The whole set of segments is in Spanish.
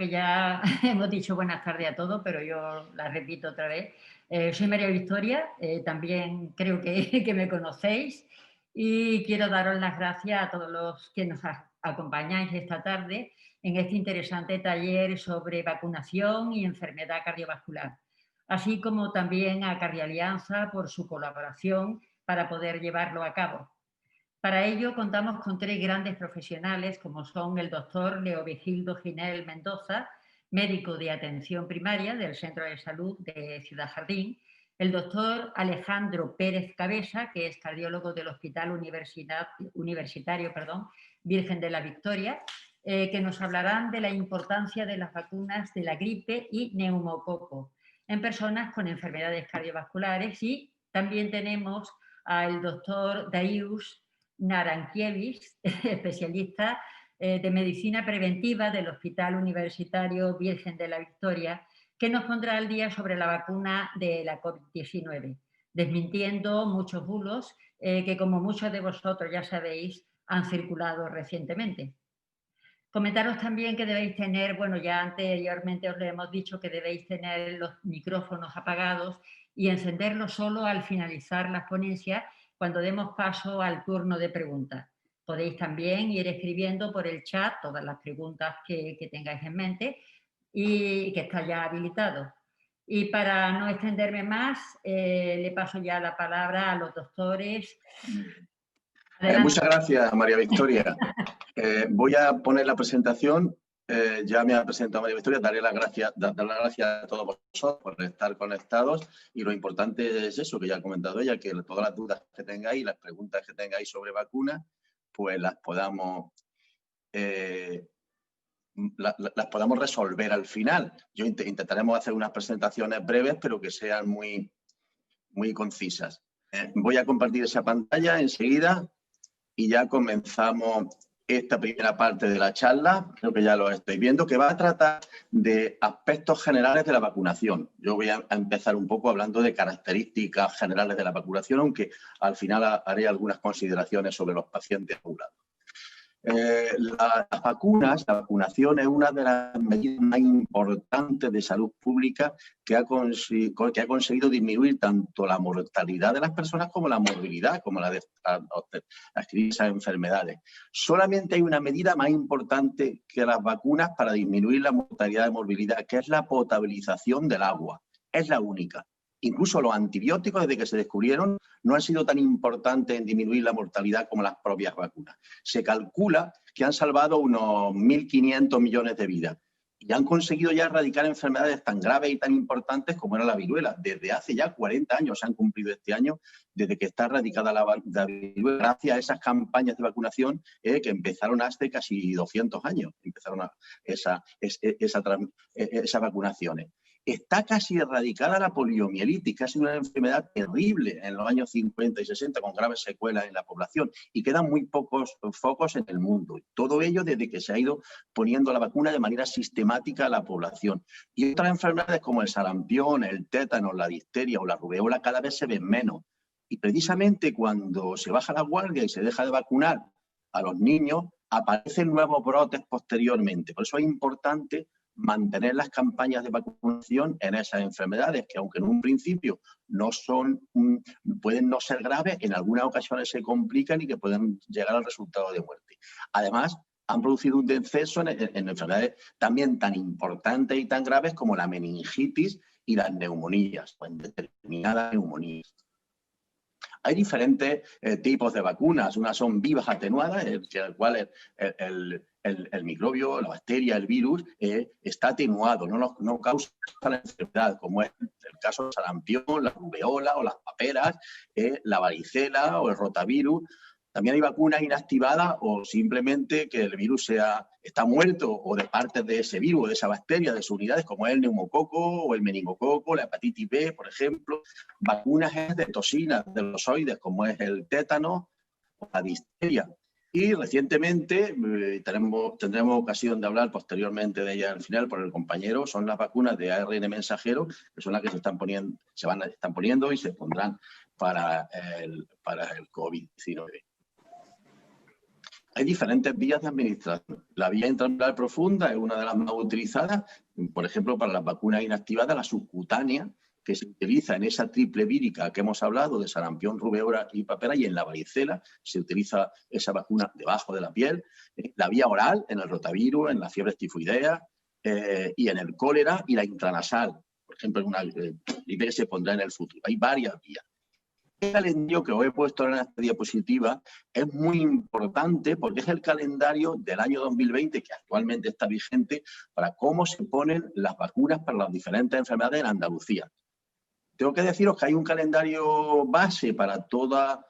que ya hemos dicho buenas tardes a todos, pero yo la repito otra vez. Soy María Victoria, también creo que me conocéis y quiero daros las gracias a todos los que nos acompañáis esta tarde en este interesante taller sobre vacunación y enfermedad cardiovascular, así como también a Cardialianza por su colaboración para poder llevarlo a cabo. Para ello contamos con tres grandes profesionales como son el doctor Leovigildo Ginel Mendoza, médico de atención primaria del Centro de Salud de Ciudad Jardín, el doctor Alejandro Pérez Cabeza, que es cardiólogo del Hospital Universitario Virgen de la Victoria, que nos hablarán de la importancia de las vacunas de la gripe y neumococo en personas con enfermedades cardiovasculares, y también tenemos al doctor Dariusz Narankiewicz, especialista de medicina preventiva del Hospital Universitario Virgen de la Victoria, que nos pondrá al día sobre la vacuna de la COVID-19, desmintiendo muchos bulos que, como muchos de vosotros ya sabéis, han circulado recientemente. Comentaros también que debéis tener, bueno, ya anteriormente os lo hemos dicho, que debéis tener los micrófonos apagados y encenderlos solo al finalizar las ponencias, cuando demos paso al turno de preguntas. Podéis también ir escribiendo por el chat todas las preguntas que tengáis en mente y que está ya habilitado. Y para no extenderme más, le paso ya la palabra a los doctores. Muchas gracias, María Victoria. Voy a poner la presentación. Ya me ha presentado María Victoria. Daré las gracias a todos vosotros por estar conectados. Y lo importante es eso que ya ha comentado ella, que todas las dudas que tengáis, las preguntas que tengáis sobre vacunas, pues las podamos resolver al final. Intentaremos hacer unas presentaciones breves, pero que sean muy concisas. Voy a compartir esa pantalla enseguida y ya comenzamos esta primera parte de la charla. Creo que ya lo estáis viendo, que va a tratar de aspectos generales de la vacunación. Yo voy a empezar un poco hablando de características generales de la vacunación, aunque al final haré algunas consideraciones sobre los pacientes vacunados. Las vacunas, la vacunación es una de las medidas más importantes de salud pública que ha conseguido disminuir tanto la mortalidad de las personas como la morbilidad, como la de adquirir esas enfermedades. Solamente hay una medida más importante que las vacunas para disminuir la mortalidad y morbilidad, que es la potabilización del agua. Es la única. Incluso los antibióticos, desde que se descubrieron, no han sido tan importantes en disminuir la mortalidad como las propias vacunas. Se calcula que han salvado unos 1.500 millones de vidas y han conseguido ya erradicar enfermedades tan graves y tan importantes como era la viruela. Desde hace ya 40 años, se han cumplido este año, desde que está erradicada la viruela, gracias a esas campañas de vacunación que empezaron hace casi 200 años, empezaron esas vacunaciones. Está casi erradicada la poliomielitis, que ha sido una enfermedad terrible en los años 50 y 60, con graves secuelas en la población, y quedan muy pocos focos en el mundo. Todo ello desde que se ha ido poniendo la vacuna de manera sistemática a la población. Y otras enfermedades como el sarampión, el tétano, la difteria o la rubeola cada vez se ven menos. Y precisamente cuando se baja la guardia y se deja de vacunar a los niños, aparecen nuevos brotes posteriormente. Por eso es importante mantener las campañas de vacunación en esas enfermedades que, aunque en un principio pueden no ser graves, en algunas ocasiones se complican y que pueden llegar al resultado de muerte. Además, han producido un descenso en enfermedades también tan importantes y tan graves como la meningitis y las neumonías, o en determinadas neumonías. Hay diferentes tipos de vacunas. Unas son vivas atenuadas, en el cual el microbio, la bacteria, el virus está atenuado, no causa la enfermedad, como es el caso del sarampión, la rubeola o las paperas, la varicela o el rotavirus. También hay vacunas inactivadas o simplemente que el virus está muerto o de partes de ese virus o de esa bacteria, de sus unidades, como es el neumococo o el meningococo, la hepatitis B, por ejemplo. Vacunas de toxinas, de los oides, como es el tétano o la difteria. Y recientemente, tendremos ocasión de hablar posteriormente de ellas al final por el compañero, son las vacunas de ARN mensajero, que son las que están poniendo y se pondrán para el COVID-19. Hay diferentes vías de administración. La vía intramuscular profunda es una de las más utilizadas, por ejemplo, para las vacunas inactivadas, la subcutánea, que se utiliza en esa triple vírica que hemos hablado de sarampión, rubéola y papera, y en la varicela se utiliza esa vacuna debajo de la piel. La vía oral, en el rotavirus, en las fiebres tifoideas, y en el cólera, y la intranasal, por ejemplo, en una gripe que se pondrá en el futuro. Hay varias vías. El calendario que os he puesto en esta diapositiva es muy importante porque es el calendario del año 2020, que actualmente está vigente, para cómo se ponen las vacunas para las diferentes enfermedades en Andalucía. Tengo que deciros que hay un calendario base para toda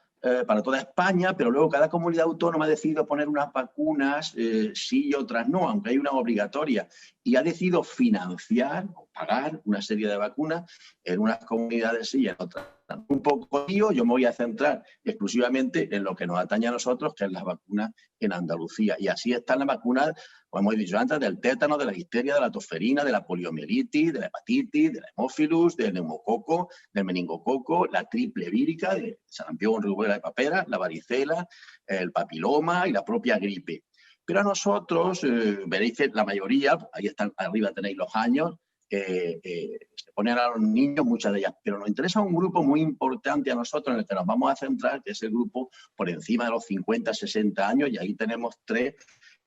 España, pero luego cada comunidad autónoma ha decidido poner unas vacunas sí y otras no, aunque hay una obligatoria, y ha decidido financiar o pagar una serie de vacunas en unas comunidades sí y en otras. Un poco yo me voy a centrar exclusivamente en lo que nos atañe a nosotros, que es las vacunas en Andalucía. Y así están las vacunas, como he dicho antes, del tétano, de la difteria, de la tosferina, de la poliomielitis, de la hepatitis, de la hemófilus, del neumococo, del meningococo, la triple vírica, de sarampión, rubéola y papera, la varicela, el papiloma y la propia gripe. Pero a nosotros, veréis que la mayoría, ahí están arriba tenéis los años, se ponen a los niños, muchas de ellas, pero nos interesa un grupo muy importante a nosotros en el que nos vamos a centrar, que es el grupo por encima de los 50, 60 años, y ahí tenemos 3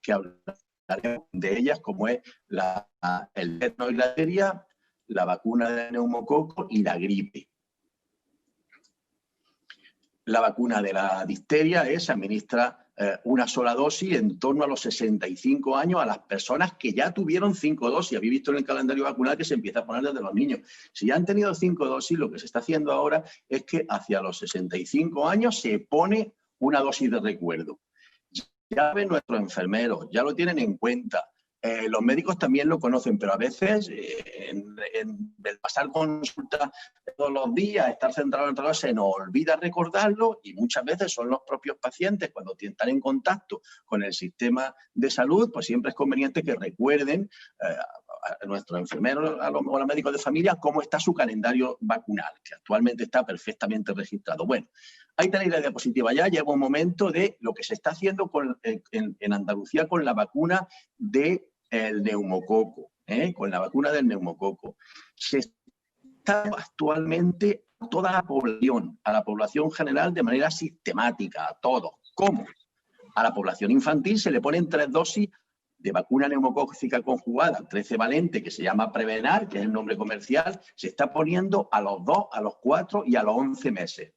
que hablaremos de ellas, como es el tétano y la difteria, la vacuna de neumococo y la gripe. La vacuna de la difteria se administra una sola dosis en torno a los 65 años a las personas que ya tuvieron 5 dosis. Habéis visto en el calendario vacunal que se empieza a poner desde los niños. Si ya han tenido 5 dosis, lo que se está haciendo ahora es que hacia los 65 años se pone una dosis de recuerdo. Ya ven nuestros enfermeros, ya lo tienen en cuenta. Los médicos también lo conocen, pero a veces en el pasar consultas todos los días, estar centrado en el trabajo, se nos olvida recordarlo, y muchas veces son los propios pacientes, cuando están en contacto con el sistema de salud, pues siempre es conveniente que recuerden a nuestros enfermeros o a los médicos de familia cómo está su calendario vacunal, que actualmente está perfectamente registrado. Bueno, ahí tenéis la diapositiva ya. Llega un momento de lo que se está haciendo en Andalucía con la vacuna del neumococo, con la vacuna del neumococo. Se está actualmente a toda la población, a la población general de manera sistemática, a todos. ¿Cómo? A la población infantil se le ponen 3 dosis de vacuna neumocócica conjugada, 13 valente, que se llama Prevenar, que es el nombre comercial, se está poniendo a los 2, a los 4 y a los 11 meses.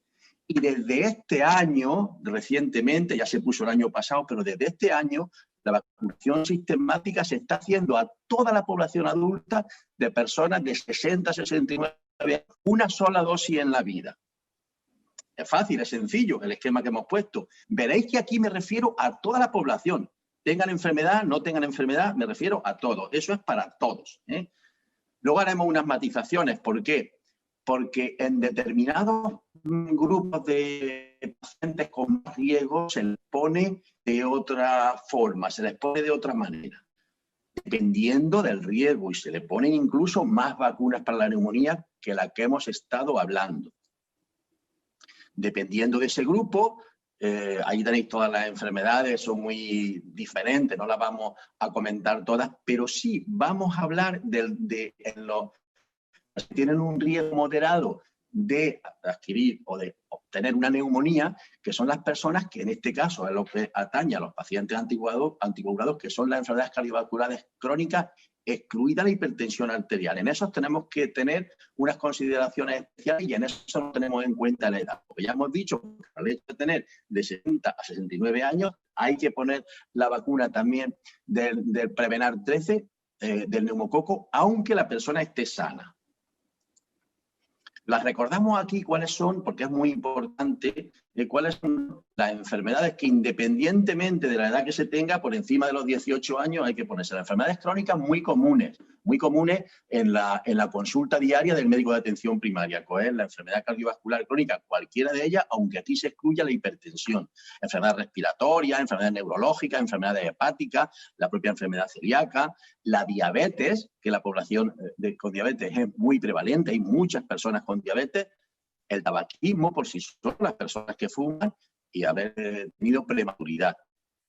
Y desde este año, recientemente, ya se puso el año pasado, pero desde este año, la vacunación sistemática se está haciendo a toda la población adulta de personas de 60 a 69 años, una sola dosis en la vida. Es fácil, es sencillo el esquema que hemos puesto. Veréis que aquí me refiero a toda la población. Tengan enfermedad, no tengan enfermedad, me refiero a todos. Eso es para todos. Luego haremos unas matizaciones. ¿Por qué? Porque en determinados grupos de pacientes con más riesgo se les pone de otra forma, se les pone de otra manera, dependiendo del riesgo, y se le ponen incluso más vacunas para la neumonía que la que hemos estado hablando. Dependiendo de ese grupo, ahí tenéis todas las enfermedades, son muy diferentes, no las vamos a comentar todas, pero sí vamos a hablar de los que tienen un riesgo moderado de adquirir o de obtener una neumonía, que son las personas que en este caso es lo que atañe a los pacientes anticoagulados, que son las enfermedades cardiovasculares crónicas, excluida la hipertensión arterial. En esos tenemos que tener unas consideraciones especiales, y en eso no tenemos en cuenta la edad. Porque ya hemos dicho que al hecho de tener de 60 a 69 años hay que poner la vacuna también del Prevenar 13, del neumococo, aunque la persona esté sana. Las recordamos aquí cuáles son, porque es muy importante, cuáles son las enfermedades que, independientemente de la edad que se tenga, por encima de los 18 años hay que ponerse. Las enfermedades crónicas muy comunes en la consulta diaria del médico de atención primaria, que es la enfermedad cardiovascular crónica, cualquiera de ellas, aunque aquí se excluya la hipertensión. Enfermedades respiratorias, enfermedades neurológicas, enfermedades hepáticas, la propia enfermedad celíaca, la diabetes, que la población con diabetes es muy prevalente, hay muchas personas con diabetes, el tabaquismo por sí solo, las personas que fuman, y haber tenido prematuridad.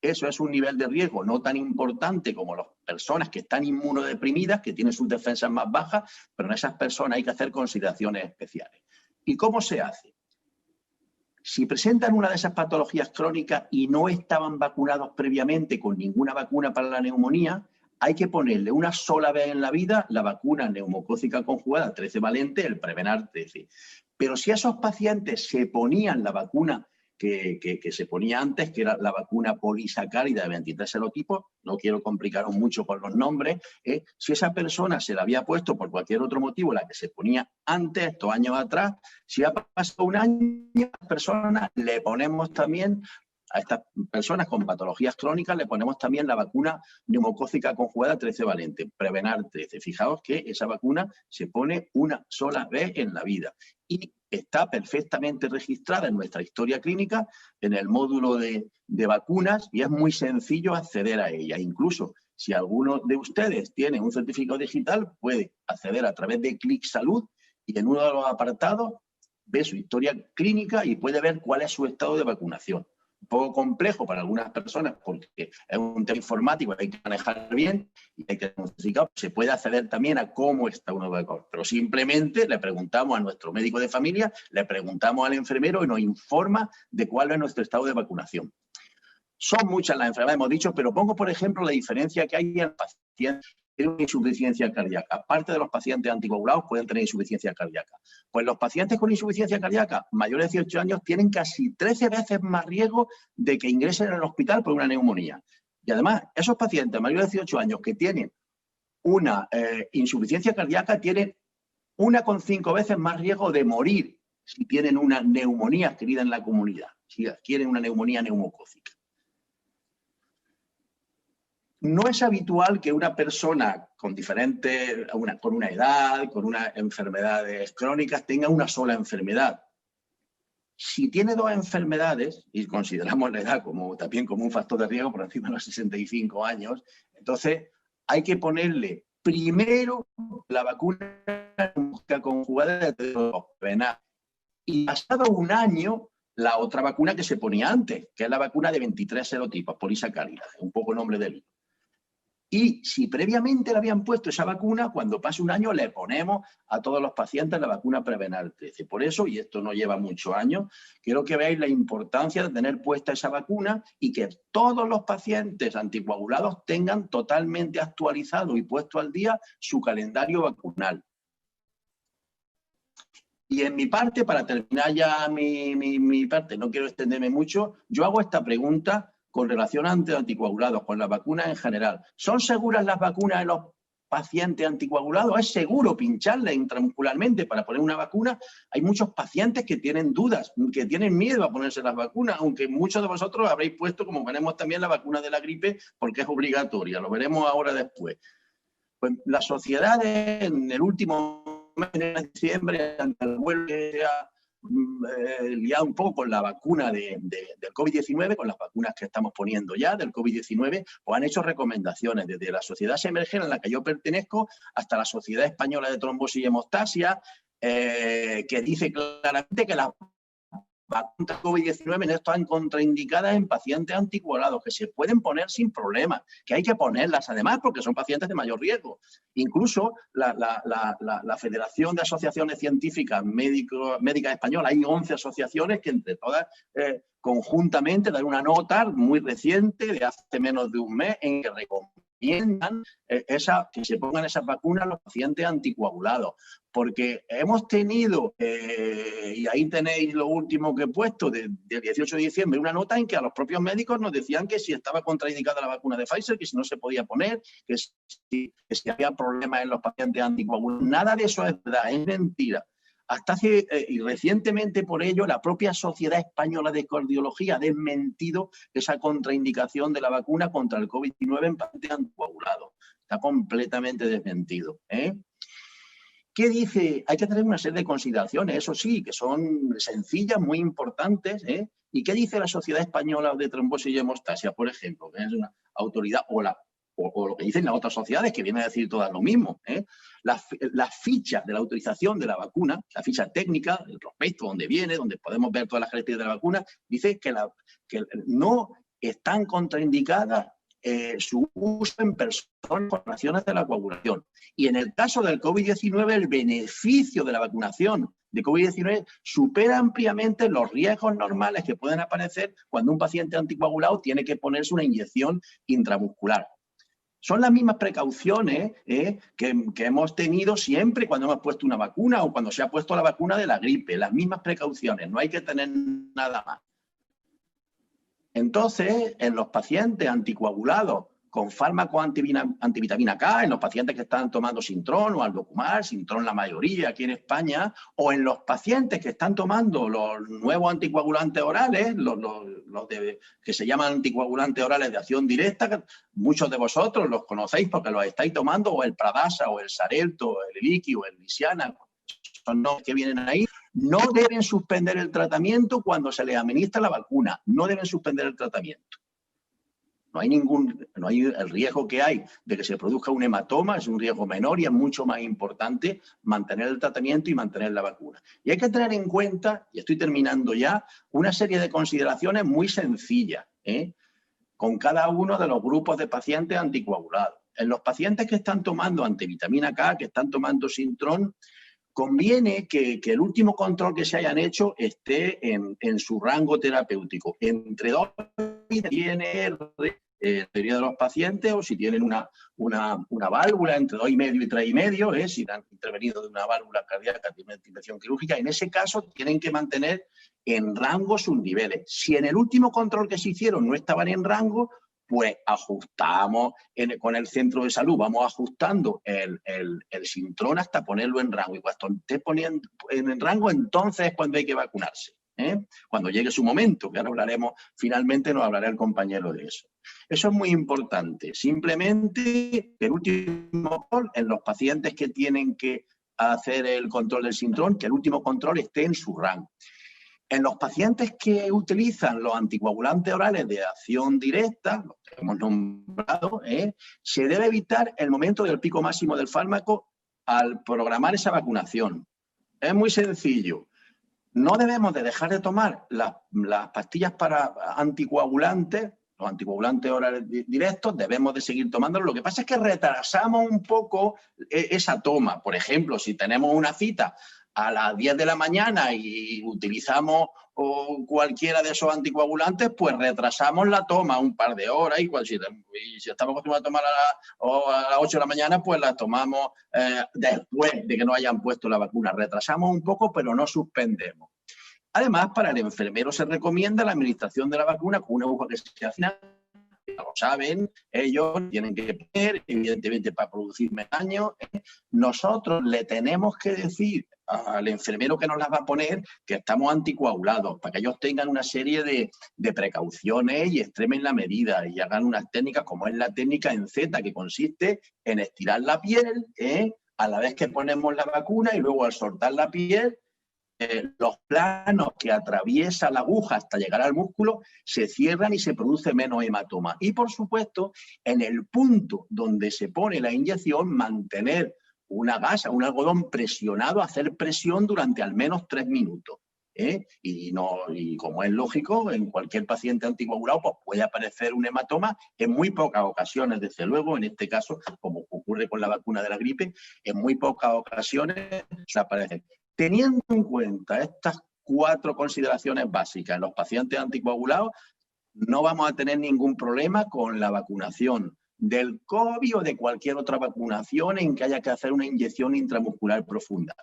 eso es un nivel de riesgo no tan importante como las personas que están inmunodeprimidas, que tienen sus defensas más bajas, pero en esas personas hay que hacer consideraciones especiales. ¿Y cómo se hace? Si presentan una de esas patologías crónicas y no estaban vacunados previamente con ninguna vacuna para la neumonía, hay que ponerle una sola vez en la vida la vacuna neumocócica conjugada 13 valente, el Prevenar 13. Pero si esos pacientes se ponían la vacuna que se ponía antes, que era la vacuna polisacárida de 23 serotipos, no quiero complicaros mucho con los nombres, si esa persona se la había puesto por cualquier otro motivo, la que se ponía antes, estos años atrás, si ha pasado un año, a las personas le ponemos también, a estas personas con patologías crónicas, le ponemos también la vacuna neumocócica conjugada 13 valente, Prevenar 13. Fijaos que esa vacuna se pone una sola vez en la vida y está perfectamente registrada en nuestra historia clínica, en el módulo de vacunas, y es muy sencillo acceder a ella. Incluso si alguno de ustedes tiene un certificado digital, puede acceder a través de Clic Salud y en uno de los apartados ve su historia clínica y puede ver cuál es su estado de vacunación. Un poco complejo para algunas personas porque es un tema informático que hay que manejar bien y hay que notificar. Se puede acceder también a cómo está uno vacunado, pero simplemente le preguntamos a nuestro médico de familia, le preguntamos al enfermero y nos informa de cuál es nuestro estado de vacunación. Son muchas las enfermedades, hemos dicho, pero pongo, por ejemplo, la diferencia que hay en pacientes que tienen insuficiencia cardíaca. Aparte de los pacientes anticoagulados, pueden tener insuficiencia cardíaca. Pues los pacientes con insuficiencia cardíaca mayores de 18 años tienen casi 13 veces más riesgo de que ingresen en el hospital por una neumonía. Y además, esos pacientes mayores de 18 años que tienen una insuficiencia cardíaca tienen 1,5 veces más riesgo de morir si tienen una neumonía adquirida en la comunidad, si adquieren una neumonía neumocócica. No es habitual que una persona con una edad, con unas enfermedades crónicas, tenga una sola enfermedad. Si tiene dos enfermedades, y consideramos la edad también como un factor de riesgo por encima de los 65 años, entonces hay que ponerle primero la vacuna conjugada de Prevenar y pasado un año la otra vacuna que se ponía antes, que es la vacuna de 23 serotipos, polisacárida, un poco nombre del libro. Y si previamente le habían puesto esa vacuna, cuando pase un año le ponemos a todos los pacientes la vacuna Prevenar 13. Por eso, y esto no lleva muchos años, quiero que veáis la importancia de tener puesta esa vacuna y que todos los pacientes anticoagulados tengan totalmente actualizado y puesto al día su calendario vacunal. Y en mi parte, para terminar ya mi parte, no quiero extenderme mucho, yo hago esta pregunta con relación a anticoagulados, con las vacunas en general. ¿Son seguras las vacunas en los pacientes anticoagulados? ¿Es seguro pincharle intramuscularmente para poner una vacuna? Hay muchos pacientes que tienen dudas, que tienen miedo a ponerse las vacunas, aunque muchos de vosotros habréis puesto, como veremos también, la vacuna de la gripe porque es obligatoria. Lo veremos ahora después. Pues las sociedades en el último mes de diciembre, ante el vuelo que se ha liado un poco con la vacuna del COVID-19, con las vacunas que estamos poniendo ya del COVID-19, pues han hecho recomendaciones desde la Sociedad Semergen, a la que yo pertenezco, hasta la Sociedad Española de Trombosis y Hemostasia, que dice claramente que las vacunas COVID-19 no están contraindicadas en pacientes anticoagulados, que se pueden poner sin problemas, que hay que ponerlas además porque son pacientes de mayor riesgo. Incluso la Federación de Asociaciones Científicas Médicas Españolas, hay 11 asociaciones que entre todas conjuntamente dan una nota muy reciente de hace menos de un mes en que recomiendan que se pongan esas vacunas a los pacientes anticoagulados. Porque hemos tenido, y ahí tenéis lo último que he puesto, del 18 de diciembre, una nota en que a los propios médicos nos decían que si estaba contraindicada la vacuna de Pfizer, que si no se podía poner, que si había problemas en los pacientes anticoagulados. Nada de eso es verdad, es mentira. Hasta hace, y recientemente por ello, la propia Sociedad Española de Cardiología ha desmentido esa contraindicación de la vacuna contra el COVID-19 en pacientes anticoagulados. Está completamente desmentido, ¿Qué dice? Hay que tener una serie de consideraciones, eso sí, que son sencillas, muy importantes. ¿Y qué dice la Sociedad Española de Trombosis y Hemostasia, por ejemplo? Que es una autoridad, o lo que dicen las otras sociedades, que vienen a decir todas lo mismo. Las fichas de la autorización de la vacuna, la ficha técnica, el prospecto donde viene, donde podemos ver todas las características de la vacuna, dice que no están contraindicadas su uso en personas con alteraciones de la coagulación. Y en el caso del COVID-19, el beneficio de la vacunación de COVID-19 supera ampliamente los riesgos normales que pueden aparecer cuando un paciente anticoagulado tiene que ponerse una inyección intramuscular. Son las mismas precauciones que hemos tenido siempre cuando hemos puesto una vacuna o cuando se ha puesto la vacuna de la gripe. Las mismas precauciones, no hay que tener nada más. Entonces, en los pacientes anticoagulados con fármacos antivitamina K, en los pacientes que están tomando Sintron o Aldokumar, Sintron la mayoría aquí en España, o en los pacientes que están tomando los nuevos anticoagulantes orales, que se llaman anticoagulantes orales de acción directa, que muchos de vosotros los conocéis porque los estáis tomando, o el Pradasa, o el Xarelto, o el Eliquis, o el Lisiana, son los que vienen ahí. No deben suspender el tratamiento cuando se les administra la vacuna. No deben suspender el tratamiento. No hay el riesgo que hay de que se produzca un hematoma, es un riesgo menor y es mucho más importante mantener el tratamiento y mantener la vacuna. Y hay que tener en cuenta, y estoy terminando ya, una serie de consideraciones muy sencillas, con cada uno de los grupos de pacientes anticoagulados. En los pacientes que están tomando antivitamina K, que están tomando Sintron, conviene que el último control que se hayan hecho esté en su rango terapéutico. Entre 2 y tiene la mayoría de los pacientes, o si tienen una válvula entre 2,5 y 3,5, si han intervenido de una válvula cardíaca, tienen intervención quirúrgica, en ese caso tienen que mantener en rango sus niveles. Si en el último control que se hicieron no estaban en rango, pues ajustamos con el centro de salud, vamos ajustando el Sintron hasta ponerlo en rango. Y cuando esté poniendo en rango, entonces es cuando hay que vacunarse. Cuando llegue su momento, que ahora hablaremos, finalmente nos hablará el compañero de eso. Eso es muy importante. Simplemente el último control en los pacientes que tienen que hacer el control del Sintron, que el último control esté en su rango. En los pacientes que utilizan los anticoagulantes orales de acción directa, los que hemos nombrado, se debe evitar el momento del pico máximo del fármaco al programar esa vacunación. Es muy sencillo. No debemos de dejar de tomar las pastillas para anticoagulantes, los anticoagulantes orales directos, debemos de seguir tomándolos. Lo que pasa es que retrasamos un poco esa toma. Por ejemplo, si tenemos una cita a las 10 de la mañana y utilizamos cualquiera de esos anticoagulantes, pues retrasamos la toma un par de horas. Y si estamos acostumbrados a tomar a las 8 de la mañana, pues la tomamos después de que nos hayan puesto la vacuna. Retrasamos un poco, pero no suspendemos. Además, para el enfermero se recomienda la administración de la vacuna con una aguja que se afina. Lo saben, ellos tienen que poner, evidentemente, para producir menos daño. Nosotros le tenemos que decir al enfermero que nos las va a poner que estamos anticoagulados, para que ellos tengan una serie de precauciones y extremen la medida y hagan unas técnicas como es la técnica en Z, que consiste en estirar la piel a la vez que ponemos la vacuna, y luego al soltar la piel, los planos que atraviesa la aguja hasta llegar al músculo se cierran y se produce menos hematoma. Y, por supuesto, en el punto donde se pone la inyección, mantener una gasa, un algodón presionado, hacer presión durante al menos 3 minutos. Y como es lógico, en cualquier paciente anticoagulado pues puede aparecer un hematoma en muy pocas ocasiones, desde luego, en este caso, como ocurre con la vacuna de la gripe, en muy pocas ocasiones se aparece. Teniendo en cuenta estas 4 consideraciones básicas en los pacientes anticoagulados, no vamos a tener ningún problema con la vacunación del COVID o de cualquier otra vacunación en que haya que hacer una inyección intramuscular profunda.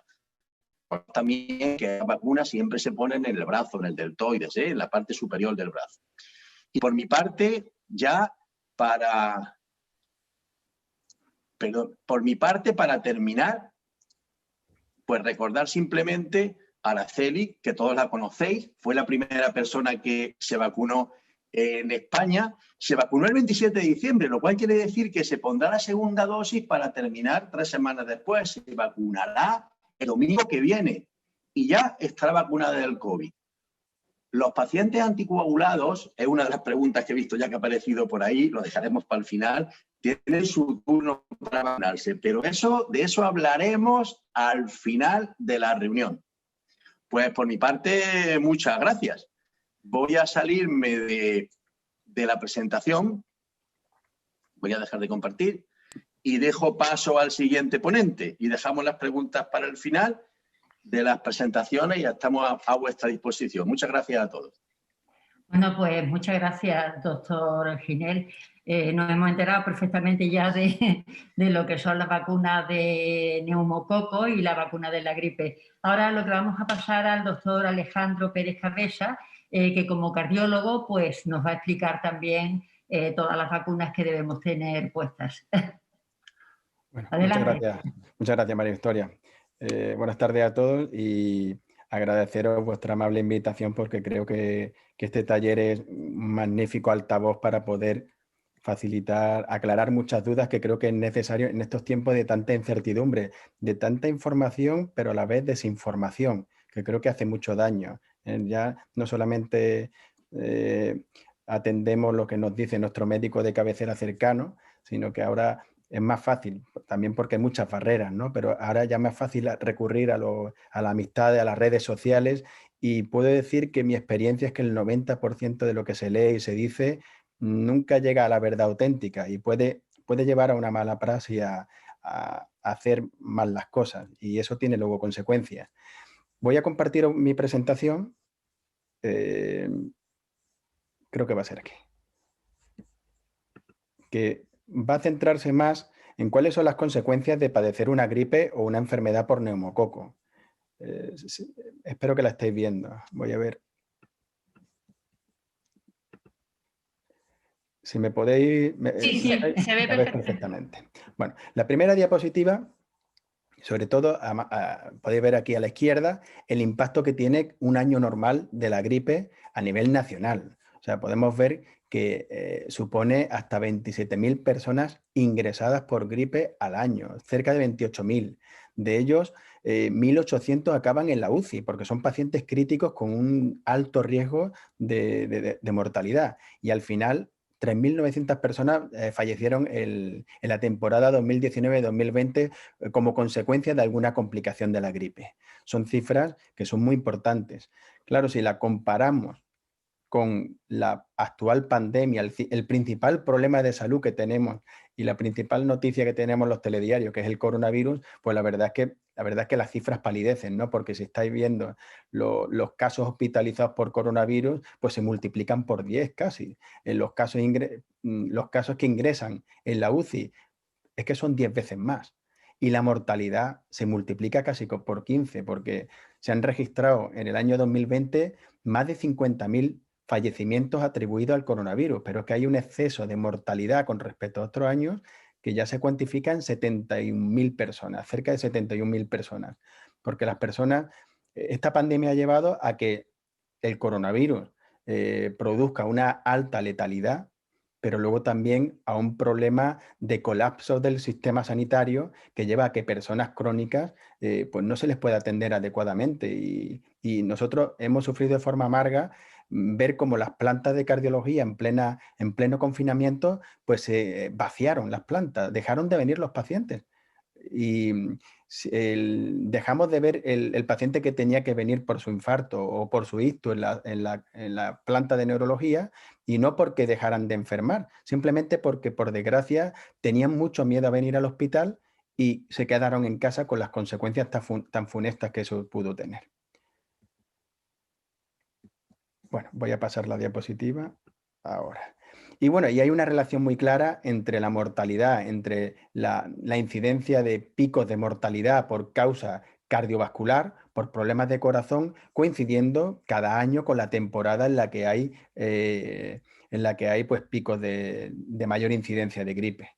También que la vacuna siempre se pone en el brazo, en el deltoides, en la parte superior del brazo. Y por mi parte, para terminar, pues recordar simplemente a Araceli, que todos la conocéis, fue la primera persona que se vacunó en España. Se vacunó el 27 de diciembre, lo cual quiere decir que se pondrá la segunda dosis para terminar 3 semanas después. Se vacunará el domingo que viene y ya estará vacunada del COVID. Los pacientes anticoagulados, es una de las preguntas que he visto ya que ha aparecido por ahí, lo dejaremos para el final, tienen su turno para vacunarse, pero de eso hablaremos al final de la reunión. Pues por mi parte, muchas gracias. Voy a salirme de la presentación. Voy a dejar de compartir y dejo paso al siguiente ponente y dejamos las preguntas para el final de las presentaciones y ya estamos a vuestra disposición. Muchas gracias a todos. Bueno, pues muchas gracias, doctor Ginel. Nos hemos enterado perfectamente ya de lo que son las vacunas de neumococo y la vacuna de la gripe. Ahora lo que vamos a pasar al doctor Alejandro Pérez Cabeza, que como cardiólogo pues, nos va a explicar también todas las vacunas que debemos tener puestas. Bueno, Adelante. muchas gracias, María Victoria. Buenas tardes a todos y agradeceros vuestra amable invitación porque creo que este taller es un magnífico altavoz para poder facilitar, aclarar muchas dudas que creo que es necesario en estos tiempos de tanta incertidumbre, de tanta información, pero a la vez desinformación, que creo que hace mucho daño. Ya no solamente atendemos lo que nos dice nuestro médico de cabecera cercano, sino que ahora es más fácil, también porque hay muchas barreras, ¿no? Pero ahora ya es más fácil recurrir a la amistad, a las redes sociales, y puedo decir que mi experiencia es que el 90% de lo que se lee y se dice nunca llega a la verdad auténtica y puede llevar a una mala praxis, a hacer mal las cosas, y eso tiene luego consecuencias. Voy a compartir mi presentación. Creo que va a ser aquí. Que va a centrarse más en cuáles son las consecuencias de padecer una gripe o una enfermedad por neumococo. Espero que la estéis viendo. Voy a ver. Si me podéis... Sí, se ve perfectamente. Bueno, la primera diapositiva, sobre todo, podéis ver aquí a la izquierda el impacto que tiene un año normal de la gripe a nivel nacional. O sea, podemos ver que supone hasta 27.000 personas ingresadas por gripe al año, cerca de 28.000. De ellos, 1.800 acaban en la UCI, porque son pacientes críticos con un alto riesgo de mortalidad. Y al final, 3.900 personas fallecieron en la temporada 2019-2020 como consecuencia de alguna complicación de la gripe. Son cifras que son muy importantes. Claro, si la comparamos con la actual pandemia, el principal problema de salud que tenemos y la principal noticia que tenemos en los telediarios, que es el coronavirus, pues la verdad es que las cifras palidecen, ¿no? Porque si estáis viendo los casos hospitalizados por coronavirus, pues se multiplican por 10 casi. En los casos que ingresan en la UCI es que son 10 veces más. Y la mortalidad se multiplica casi por 15, porque se han registrado en el año 2020 más de 50.000 fallecimientos atribuidos al coronavirus, pero es que hay un exceso de mortalidad con respecto a otros años que ya se cuantifica en 71.000 personas, cerca de 71.000 personas, porque esta pandemia ha llevado a que el coronavirus produzca una alta letalidad, pero luego también a un problema de colapso del sistema sanitario que lleva a que personas crónicas pues no se les pueda atender adecuadamente. Y nosotros hemos sufrido de forma amarga ver cómo las plantas de cardiología en pleno confinamiento pues se vaciaron las plantas, dejaron de venir los pacientes. Y dejamos de ver el paciente que tenía que venir por su infarto o por su ictus en la planta de neurología, y no porque dejaran de enfermar, simplemente porque, por desgracia, tenían mucho miedo a venir al hospital y se quedaron en casa con las consecuencias tan funestas que eso pudo tener. Bueno, voy a pasar la diapositiva ahora. Y bueno, y hay una relación muy clara entre la mortalidad, entre la incidencia de picos de mortalidad por causa cardiovascular, por problemas de corazón, coincidiendo cada año con la temporada en la que hay pues, picos de mayor incidencia de gripe.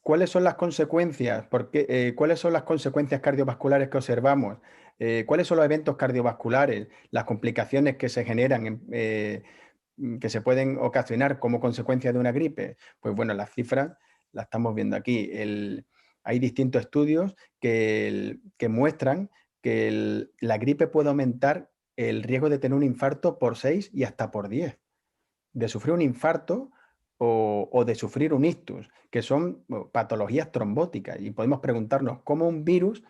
¿Cuáles son las consecuencias? ¿Cuáles son las consecuencias cardiovasculares que observamos? ¿Cuáles son los eventos cardiovasculares? Las complicaciones que se generan, que se pueden ocasionar como consecuencia de una gripe. Pues bueno, las cifras las estamos viendo aquí. Hay distintos estudios que muestran que la gripe puede aumentar el riesgo de tener un infarto por 6 y hasta por 10. De sufrir un infarto o de sufrir un ictus, que son patologías trombóticas. Y podemos preguntarnos cómo un virus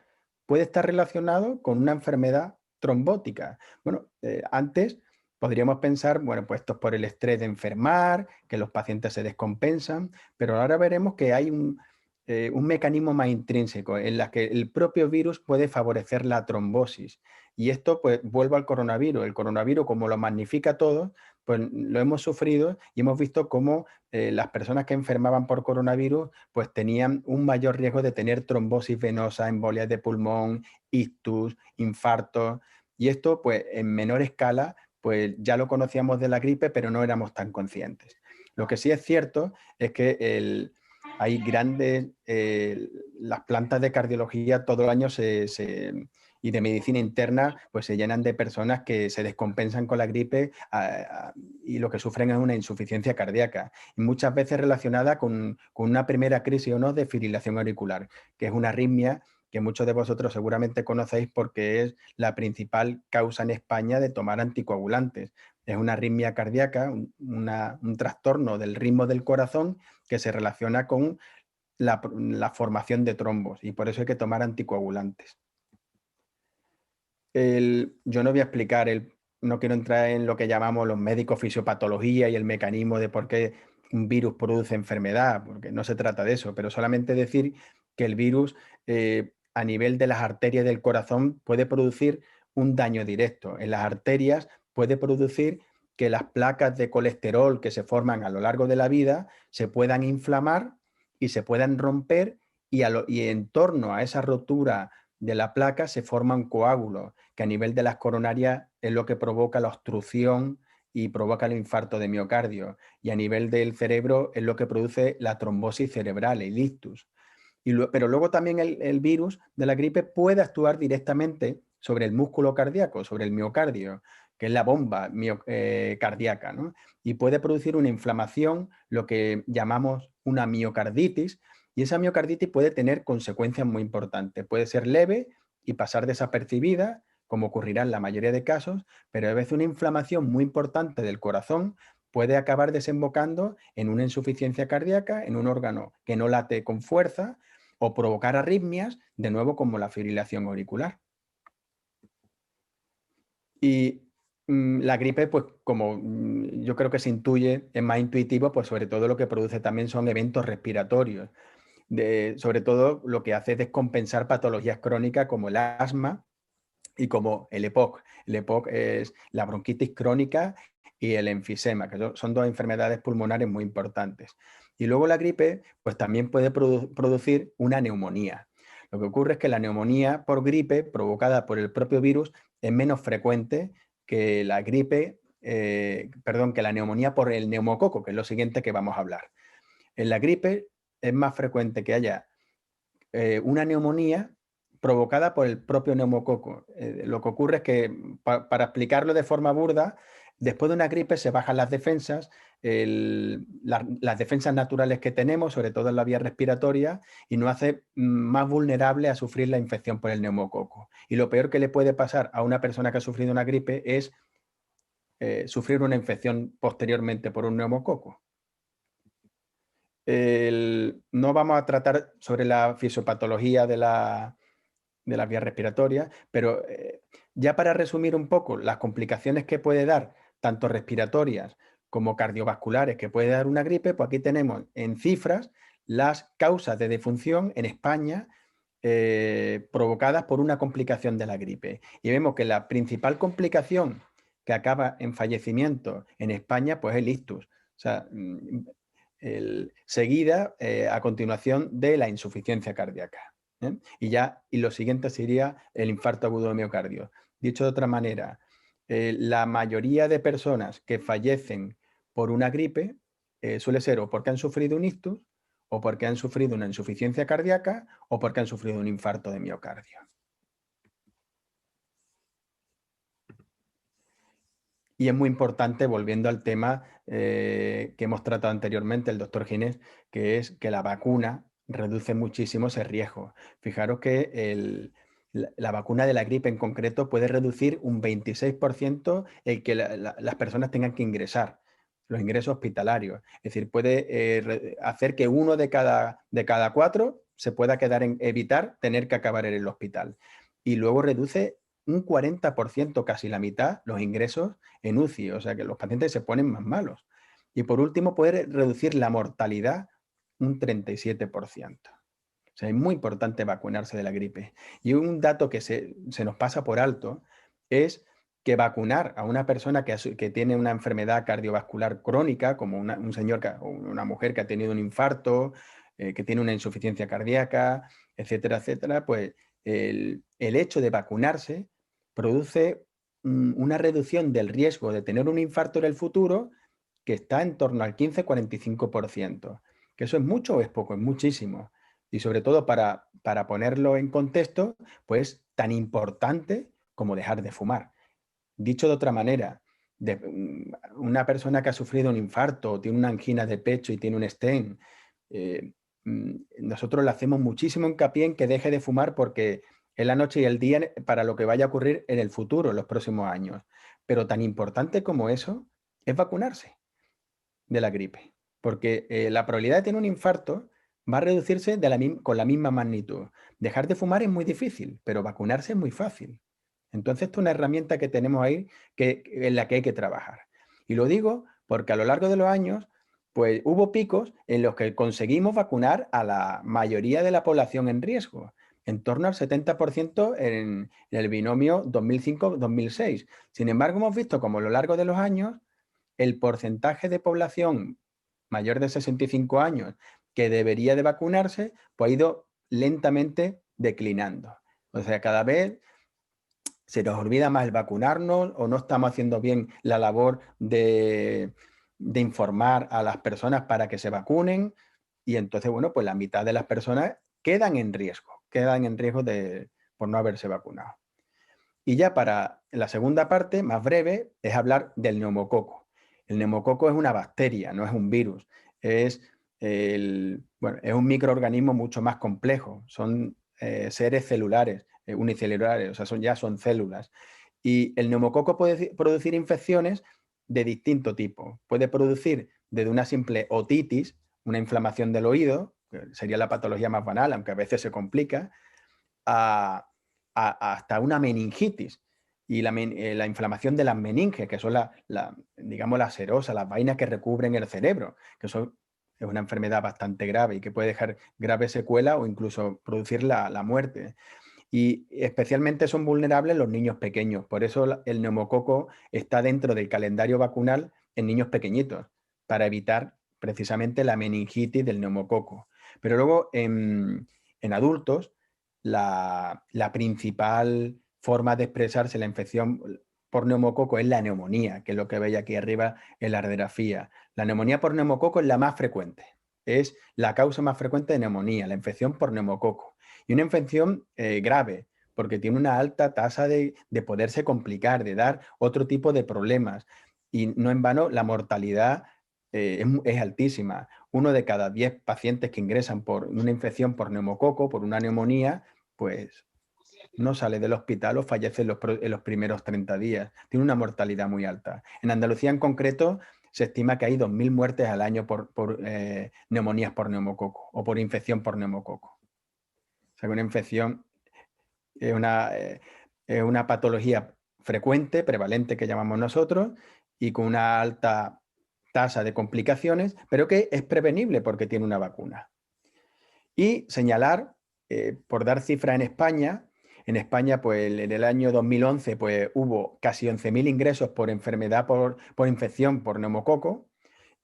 puede estar relacionado con una enfermedad trombótica. Bueno, antes podríamos pensar, bueno, pues esto es por el estrés de enfermar, que los pacientes se descompensan, pero ahora veremos que hay un mecanismo más intrínseco en la que el propio virus puede favorecer la trombosis. Y esto, pues, vuelvo al coronavirus. El coronavirus, como lo magnifica todo, pues lo hemos sufrido y hemos visto cómo las personas que enfermaban por coronavirus, pues tenían un mayor riesgo de tener trombosis venosa, embolias de pulmón, ictus, infartos. Y esto, pues, en menor escala, pues ya lo conocíamos de la gripe, pero no éramos tan conscientes. Lo que sí es cierto es que hay grandes, las plantas de cardiología todo el año y de medicina interna, pues se llenan de personas que se descompensan con la gripe y lo que sufren es una insuficiencia cardíaca, y muchas veces relacionada con una primera crisis o no de fibrilación auricular, que es una arritmia que muchos de vosotros seguramente conocéis porque es la principal causa en España de tomar anticoagulantes. Es una arritmia cardíaca, un trastorno del ritmo del corazón que se relaciona con la formación de trombos, y por eso hay que tomar anticoagulantes. Yo no voy a explicar, no quiero entrar en lo que llamamos los médicos fisiopatología y el mecanismo de por qué un virus produce enfermedad, porque no se trata de eso, pero solamente decir que el virus a nivel de las arterias del corazón puede producir un daño directo. En las arterias puede producir que las placas de colesterol que se forman a lo largo de la vida se puedan inflamar y se puedan romper, y en torno a esa rotura de la placa se forma un coágulo, que a nivel de las coronarias es lo que provoca la obstrucción y provoca el infarto de miocardio, y a nivel del cerebro es lo que produce la trombosis cerebral, el ictus. Pero luego también el virus de la gripe puede actuar directamente sobre el músculo cardíaco, sobre el miocardio, que es la bomba cardíaca, ¿no? Y puede producir una inflamación, lo que llamamos una miocarditis, y esa miocarditis puede tener consecuencias muy importantes. Puede ser leve y pasar desapercibida, como ocurrirá en la mayoría de casos, pero a veces una inflamación muy importante del corazón puede acabar desembocando en una insuficiencia cardíaca, en un órgano que no late con fuerza, o provocar arritmias, de nuevo como la fibrilación auricular. Y la gripe, pues como yo creo que se intuye, es más intuitivo, pues sobre todo lo que produce también son eventos respiratorios. Sobre todo lo que hace es descompensar patologías crónicas como el asma y como el EPOC. El EPOC es la bronquitis crónica y el enfisema, que son dos enfermedades pulmonares muy importantes. Y luego la gripe, pues también puede producir una neumonía. Lo que ocurre es que la neumonía por gripe provocada por el propio virus es menos frecuente que la gripe, que la neumonía por el neumococo, que es lo siguiente que vamos a hablar. En la gripe es más frecuente que haya una neumonía provocada por el propio neumococo. Lo que ocurre es que, para explicarlo de forma burda, después de una gripe se bajan las defensas, las defensas naturales que tenemos, sobre todo en la vía respiratoria, y nos hace más vulnerable a sufrir la infección por el neumococo. Y lo peor que le puede pasar a una persona que ha sufrido una gripe es sufrir una infección posteriormente por un neumococo. No vamos a tratar sobre la fisiopatología de las vías respiratorias, pero ya para resumir un poco las complicaciones que puede dar, tanto respiratorias como cardiovasculares, que puede dar una gripe, pues aquí tenemos en cifras las causas de defunción en España provocadas por una complicación de la gripe. Y vemos que la principal complicación que acaba en fallecimiento en España, pues es el ictus. O sea, seguida a continuación de la insuficiencia cardíaca. Y lo siguiente sería el infarto agudo de miocardio. Dicho de otra manera, la mayoría de personas que fallecen por una gripe suele ser o porque han sufrido un ictus, o porque han sufrido una insuficiencia cardíaca, o porque han sufrido un infarto de miocardio. Y es muy importante, volviendo al tema que hemos tratado anteriormente, el doctor Ginés, que es que la vacuna reduce muchísimo ese riesgo. Fijaros que la vacuna de la gripe en concreto puede reducir un 26% el que las personas tengan que ingresar, los ingresos hospitalarios. Es decir, puede hacer que 1 de cada 4 se pueda evitar tener que acabar en el hospital. Y luego reduce un 40%, casi la mitad, los ingresos en UCI, o sea que los pacientes se ponen más malos. Y por último, puede reducir la mortalidad un 37%. O sea, es muy importante vacunarse de la gripe. Y un dato que se nos pasa por alto es que vacunar a una persona que tiene una enfermedad cardiovascular crónica, como un señor o una mujer que ha tenido un infarto, que tiene una insuficiencia cardíaca, etcétera, etcétera, pues el hecho de vacunarse produce una reducción del riesgo de tener un infarto en el futuro que está en torno al 15-45%. ¿Que eso es mucho o es poco? Es muchísimo. Y sobre todo para ponerlo en contexto, pues tan importante como dejar de fumar. Dicho de otra manera, una persona que ha sufrido un infarto, tiene una angina de pecho y tiene un stent, nosotros le hacemos muchísimo hincapié en que deje de fumar porque es la noche y el día para lo que vaya a ocurrir en el futuro, en los próximos años. Pero tan importante como eso es vacunarse de la gripe, porque la probabilidad de tener un infarto va a reducirse con la misma magnitud. Dejar de fumar es muy difícil, pero vacunarse es muy fácil. Entonces, esto es una herramienta que tenemos ahí en la que hay que trabajar. Y lo digo porque a lo largo de los años, pues hubo picos en los que conseguimos vacunar a la mayoría de la población en riesgo, en torno al 70% en el binomio 2005-2006. Sin embargo, hemos visto como a lo largo de los años, el porcentaje de población mayor de 65 años que debería de vacunarse, pues ha ido lentamente declinando. O sea, cada vez se nos olvida más el vacunarnos o no estamos haciendo bien la labor de informar a las personas para que se vacunen y entonces, bueno, pues la mitad de las personas quedan en riesgo por no haberse vacunado. Y ya para la segunda parte, más breve, es hablar del neumococo. El neumococo es una bacteria, no es un virus. Es es un microorganismo mucho más complejo. Son seres celulares, unicelulares, o sea, ya son células. Y el neumococo puede producir infecciones de distinto tipo. Puede producir desde una simple otitis, una inflamación del oído, que sería la patología más banal, aunque a veces se complica, hasta una meningitis y la inflamación de las meninges, que son digamos, las serosas, las vainas que recubren el cerebro, que es una enfermedad bastante grave y que puede dejar graves secuelas o incluso producir la muerte. Y especialmente son vulnerables los niños pequeños. Por eso el neumococo está dentro del calendario vacunal en niños pequeñitos, para evitar precisamente la meningitis del neumococo. Pero luego en adultos, la principal forma de expresarse la infección por neumococo es la neumonía, que es lo que veis aquí arriba en la radiografía. La neumonía por neumococo es la más frecuente. Es la causa más frecuente de neumonía, la infección por neumococo. Y una infección grave, porque tiene una alta tasa de poderse complicar, de dar otro tipo de problemas. Y no en vano, la mortalidad es altísima. 1 de cada 10 pacientes que ingresan por una infección por neumococo, por una neumonía, pues no sale del hospital o fallece en los primeros 30 días. Tiene una mortalidad muy alta. En Andalucía en concreto se estima que hay 2.000 muertes al año por neumonías por neumococo o por infección por neumococo. O sea que una infección es una patología frecuente, prevalente que llamamos nosotros, y con una alta tasa de complicaciones, pero que es prevenible porque tiene una vacuna. Y señalar, por dar cifra en España, pues en el año 2011 pues, hubo casi 11.000 ingresos por enfermedad por infección por neumococo,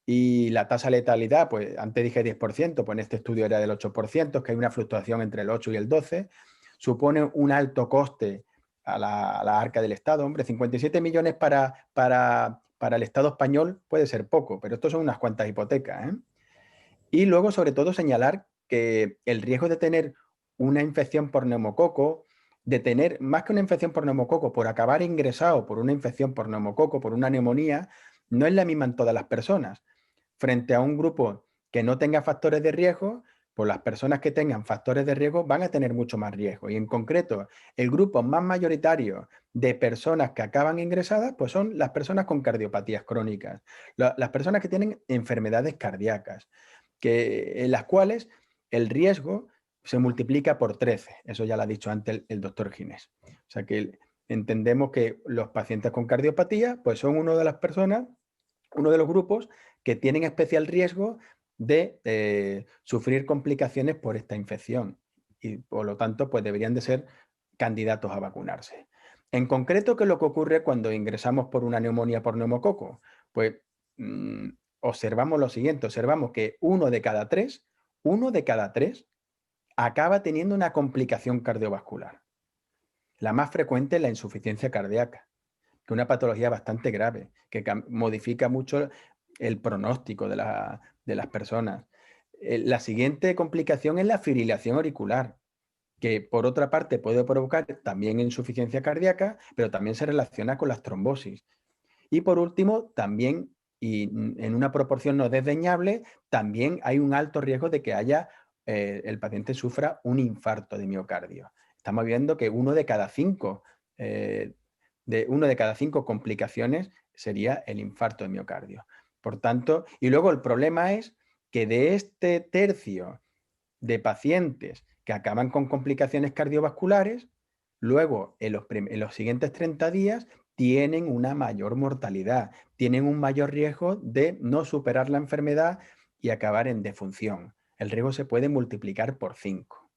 y la tasa de letalidad, pues antes dije 10%, pues en este estudio era del 8%, que hay una fluctuación entre el 8 y el 12, supone un alto coste a la arca del Estado. Hombre, 57 millones para el Estado español puede ser poco, pero esto son unas cuantas hipotecas, ¿eh? Y luego, sobre todo, señalar que el riesgo de tener una infección por neumococo, de tener más que una infección por neumococo, por acabar ingresado por una infección por neumococo, por una neumonía, no es la misma en todas las personas. Frente a un grupo que no tenga factores de riesgo, pues las personas que tengan factores de riesgo van a tener mucho más riesgo. Y en concreto, el grupo más mayoritario de personas que acaban ingresadas, pues son las personas con cardiopatías crónicas, las personas que tienen enfermedades cardíacas, en las cuales el riesgo se multiplica por 13. Eso ya lo ha dicho antes el doctor Ginés. O sea que entendemos que los pacientes con cardiopatía pues son una de las personas, uno de los grupos que tienen especial riesgo de sufrir complicaciones por esta infección y por lo tanto pues deberían de ser candidatos a vacunarse. En concreto, ¿qué es lo que ocurre cuando ingresamos por una neumonía por neumococo? Pues observamos lo siguiente, observamos que uno de cada tres acaba teniendo una complicación cardiovascular. La más frecuente es la insuficiencia cardíaca, que es una patología bastante grave, que modifica mucho el pronóstico de las personas. La siguiente complicación es la fibrilación auricular, que por otra parte puede provocar también insuficiencia cardíaca, pero también se relaciona con las trombosis. Y por último, también, y en una proporción no desdeñable, también hay un alto riesgo de que el paciente sufra un infarto de miocardio. Estamos viendo que uno de cada cinco complicaciones sería el infarto de miocardio. Por tanto, y luego el problema es que de este tercio de pacientes que acaban con complicaciones cardiovasculares, luego en los siguientes 30 días tienen una mayor mortalidad, tienen un mayor riesgo de no superar la enfermedad y acabar en defunción. El riesgo se puede multiplicar por 5.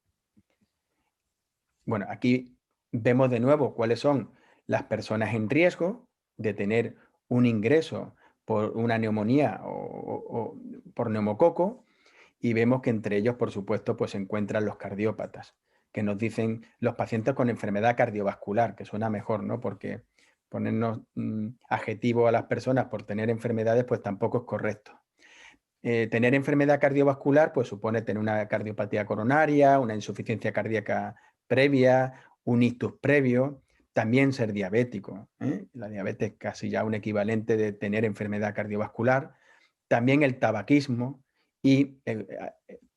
Bueno, aquí vemos de nuevo cuáles son las personas en riesgo de tener un ingreso por una neumonía o por neumococo, y vemos que entre ellos, por supuesto, pues se encuentran los cardiópatas, que nos dicen los pacientes con enfermedad cardiovascular, que suena mejor, ¿no? Porque ponernos adjetivo a las personas por tener enfermedades, pues tampoco es correcto. Tener enfermedad cardiovascular, pues supone tener una cardiopatía coronaria, una insuficiencia cardíaca previa, un ictus previo, también ser diabético. La diabetes es casi ya un equivalente de tener enfermedad cardiovascular. También el tabaquismo y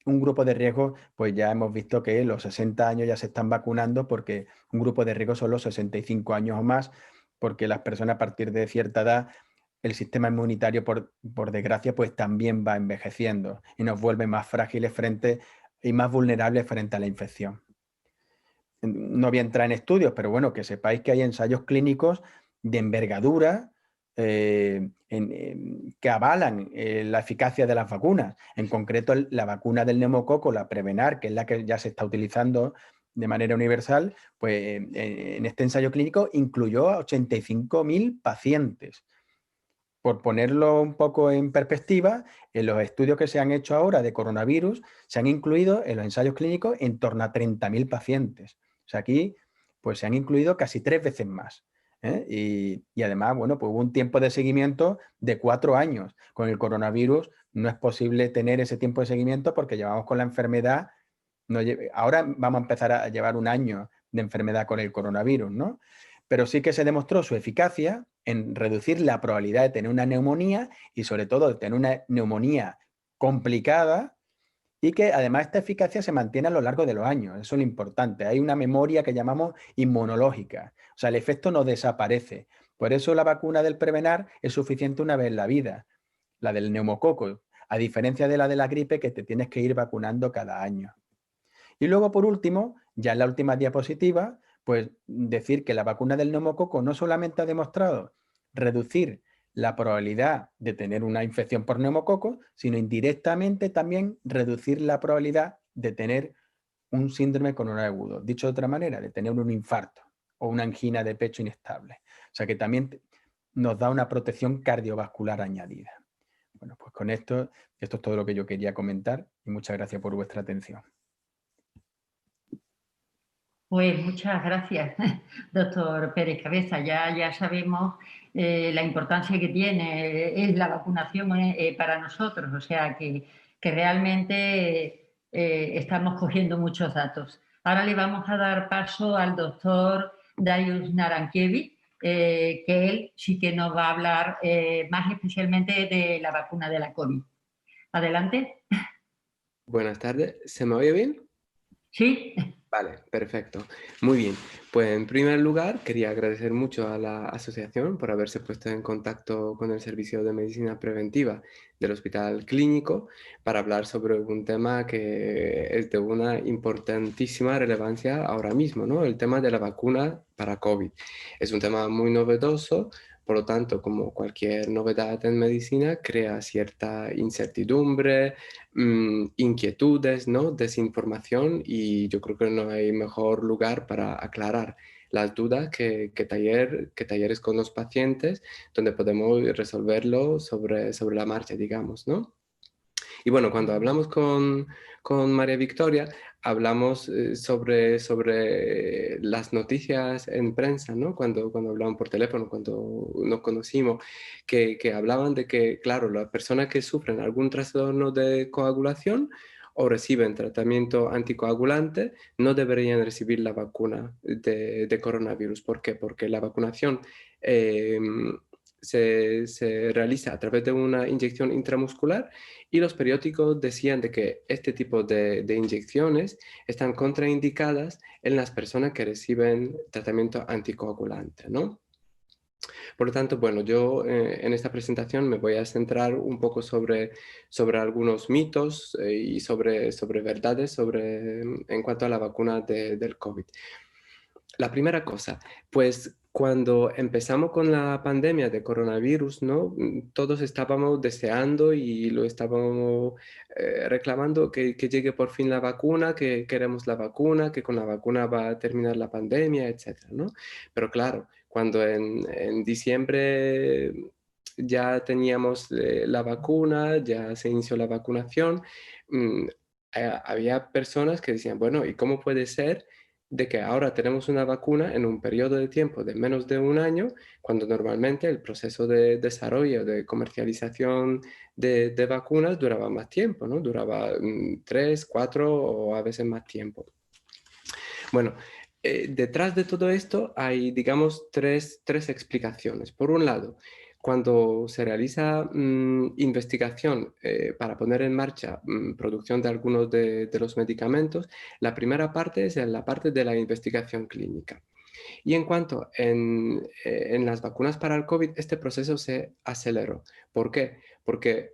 un grupo de riesgo, pues ya hemos visto que los 60 años ya se están vacunando, porque un grupo de riesgo son los 65 años o más, porque las personas a partir de cierta edad, el sistema inmunitario, por desgracia, pues también va envejeciendo y nos vuelve más frágiles y más vulnerables frente a la infección. No voy a entrar en estudios, pero bueno, que sepáis que hay ensayos clínicos de envergadura que avalan la eficacia de las vacunas. En concreto, la vacuna del neumococo, la Prevenar, que es la que ya se está utilizando de manera universal, pues en este ensayo clínico incluyó a 85.000 pacientes. Por ponerlo un poco en perspectiva, en los estudios que se han hecho ahora de coronavirus, se han incluido en los ensayos clínicos en torno a 30.000 pacientes. O sea, aquí pues se han incluido casi 3 veces más. Y además, bueno, pues hubo un tiempo de seguimiento de 4 años. Con el coronavirus no es posible tener ese tiempo de seguimiento porque llevamos con la enfermedad, ahora vamos a empezar a llevar un año de enfermedad con el coronavirus, ¿no? Pero sí que se demostró su eficacia en reducir la probabilidad de tener una neumonía y sobre todo de tener una neumonía complicada, y que además esta eficacia se mantiene a lo largo de los años. Eso es lo importante. Hay una memoria que llamamos inmunológica. O sea, el efecto no desaparece. Por eso la vacuna del Prevenar es suficiente una vez en la vida, la del neumococo, a diferencia de la gripe, que te tienes que ir vacunando cada año. Y luego, por último, ya en la última diapositiva, pues decir que la vacuna del neumococo no solamente ha demostrado reducir la probabilidad de tener una infección por neumococo, sino indirectamente también reducir la probabilidad de tener un síndrome coronario agudo. Dicho de otra manera, de tener un infarto o una angina de pecho inestable. O sea que también nos da una protección cardiovascular añadida. Bueno, pues con esto es todo lo que yo quería comentar y muchas gracias por vuestra atención. Pues muchas gracias, doctor Pérez Cabeza. Ya sabemos la importancia que tiene es la vacunación para nosotros, o sea que realmente estamos cogiendo muchos datos. Ahora le vamos a dar paso al doctor Darius Narankiewicz, que él sí que nos va a hablar más especialmente de la vacuna de la COVID. Adelante. Buenas tardes, ¿se me oye bien? Sí. Vale, perfecto. Muy bien. Pues en primer lugar, quería agradecer mucho a la asociación por haberse puesto en contacto con el Servicio de Medicina Preventiva del Hospital Clínico para hablar sobre un tema que es de una importantísima relevancia ahora mismo, ¿no? El tema de la vacuna para COVID. Es un tema muy novedoso. Por lo tanto, como cualquier novedad en medicina, crea cierta incertidumbre, inquietudes, ¿no? Desinformación, y yo creo que no hay mejor lugar para aclarar las dudas que talleres con los pacientes, donde podemos resolverlo sobre la marcha, digamos, ¿no? Y bueno, cuando hablamos con María Victoria, hablamos sobre las noticias en prensa, ¿no? Cuando hablaban por teléfono, cuando nos conocimos, que hablaban de que, claro, las personas que sufren algún trastorno de coagulación o reciben tratamiento anticoagulante no deberían recibir la vacuna de coronavirus. ¿Por qué? Porque la vacunación eh, se realiza a través de una inyección intramuscular, y los periódicos decían de que este tipo de inyecciones están contraindicadas en las personas que reciben tratamiento anticoagulante, ¿no? Por lo tanto, bueno, yo en esta presentación me voy a centrar un poco sobre algunos mitos y sobre verdades en cuanto a la vacuna del COVID. La primera cosa, pues cuando empezamos con la pandemia de coronavirus, ¿no? Todos estábamos deseando y lo estábamos reclamando que llegue por fin la vacuna, que queremos la vacuna, que con la vacuna va a terminar la pandemia, etcétera, ¿no? Pero claro, cuando en diciembre ya teníamos la vacuna, ya se inició la vacunación, mm, había personas que decían, bueno, ¿y cómo puede ser de que ahora tenemos una vacuna en un periodo de tiempo de menos de un año, cuando normalmente el proceso de desarrollo, de comercialización de vacunas duraba más tiempo, ¿no? Duraba 3, 4 o a veces más tiempo? Bueno, detrás de todo esto hay, digamos, tres explicaciones. Por un lado, cuando se realiza investigación para poner en marcha producción de algunos de los medicamentos, la primera parte es la parte de la investigación clínica. Y en cuanto en las vacunas para el COVID, este proceso se aceleró. ¿Por qué? Porque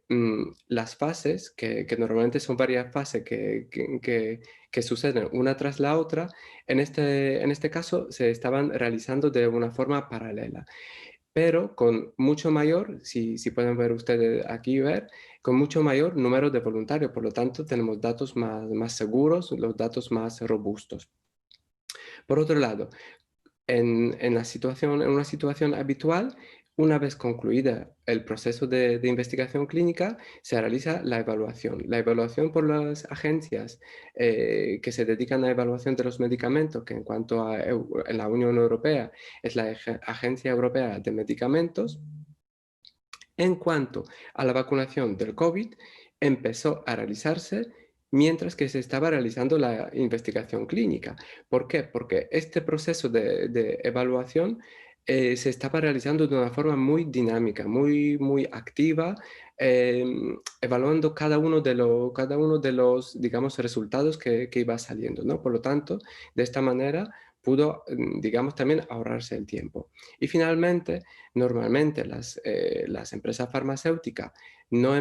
las fases, que normalmente son varias fases que suceden una tras la otra, en este caso se estaban realizando de una forma paralela, pero con mucho mayor, si pueden ver ustedes aquí, con mucho mayor número de voluntarios. Por lo tanto, tenemos datos más seguros, los datos más robustos. Por otro lado, en una situación habitual, una vez concluida el proceso de investigación clínica, se realiza la evaluación. La evaluación por las agencias que se dedican a la evaluación de los medicamentos, que en cuanto a en la Unión Europea es la Agencia Europea de Medicamentos. En cuanto a la vacunación del COVID, empezó a realizarse mientras que se estaba realizando la investigación clínica. ¿Por qué? Porque este proceso de evaluación se estaba realizando de una forma muy dinámica, muy activa, evaluando cada uno de los, digamos, resultados que iba saliendo, ¿no? Por lo tanto, de esta manera pudo, digamos, también ahorrarse el tiempo. Y finalmente, normalmente las empresas farmacéuticas no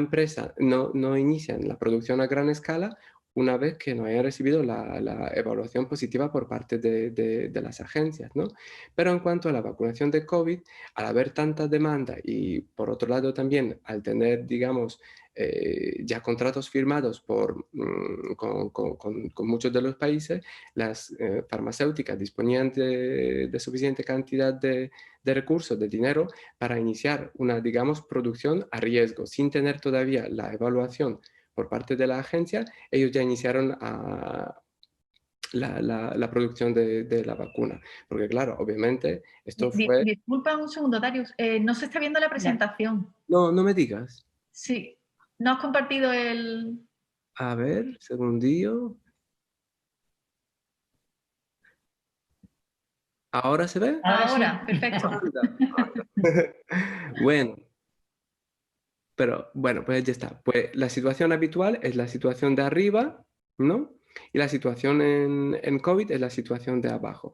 inician la producción a gran escala una vez que no hayan recibido la evaluación positiva por parte de las agencias, ¿no? Pero en cuanto a la vacunación de COVID, al haber tanta demanda y por otro lado también al tener, digamos, ya contratos firmados con muchos de los países, las farmacéuticas disponían de suficiente cantidad de recursos, de dinero, para iniciar una, digamos, producción a riesgo, sin tener todavía la evaluación por parte de la agencia. Ellos ya iniciaron la producción de la vacuna. Porque claro, obviamente, esto fue... Disculpa un segundo, Darius. No se está viendo la presentación. No, no me digas. Sí. ¿No has compartido el...? A ver, segundillo. ¿Ahora se ve? Ahora, perfecto. Bueno, pero bueno, pues ya está. Pues la situación habitual es la situación de arriba, ¿no? Y la situación en COVID es la situación de abajo.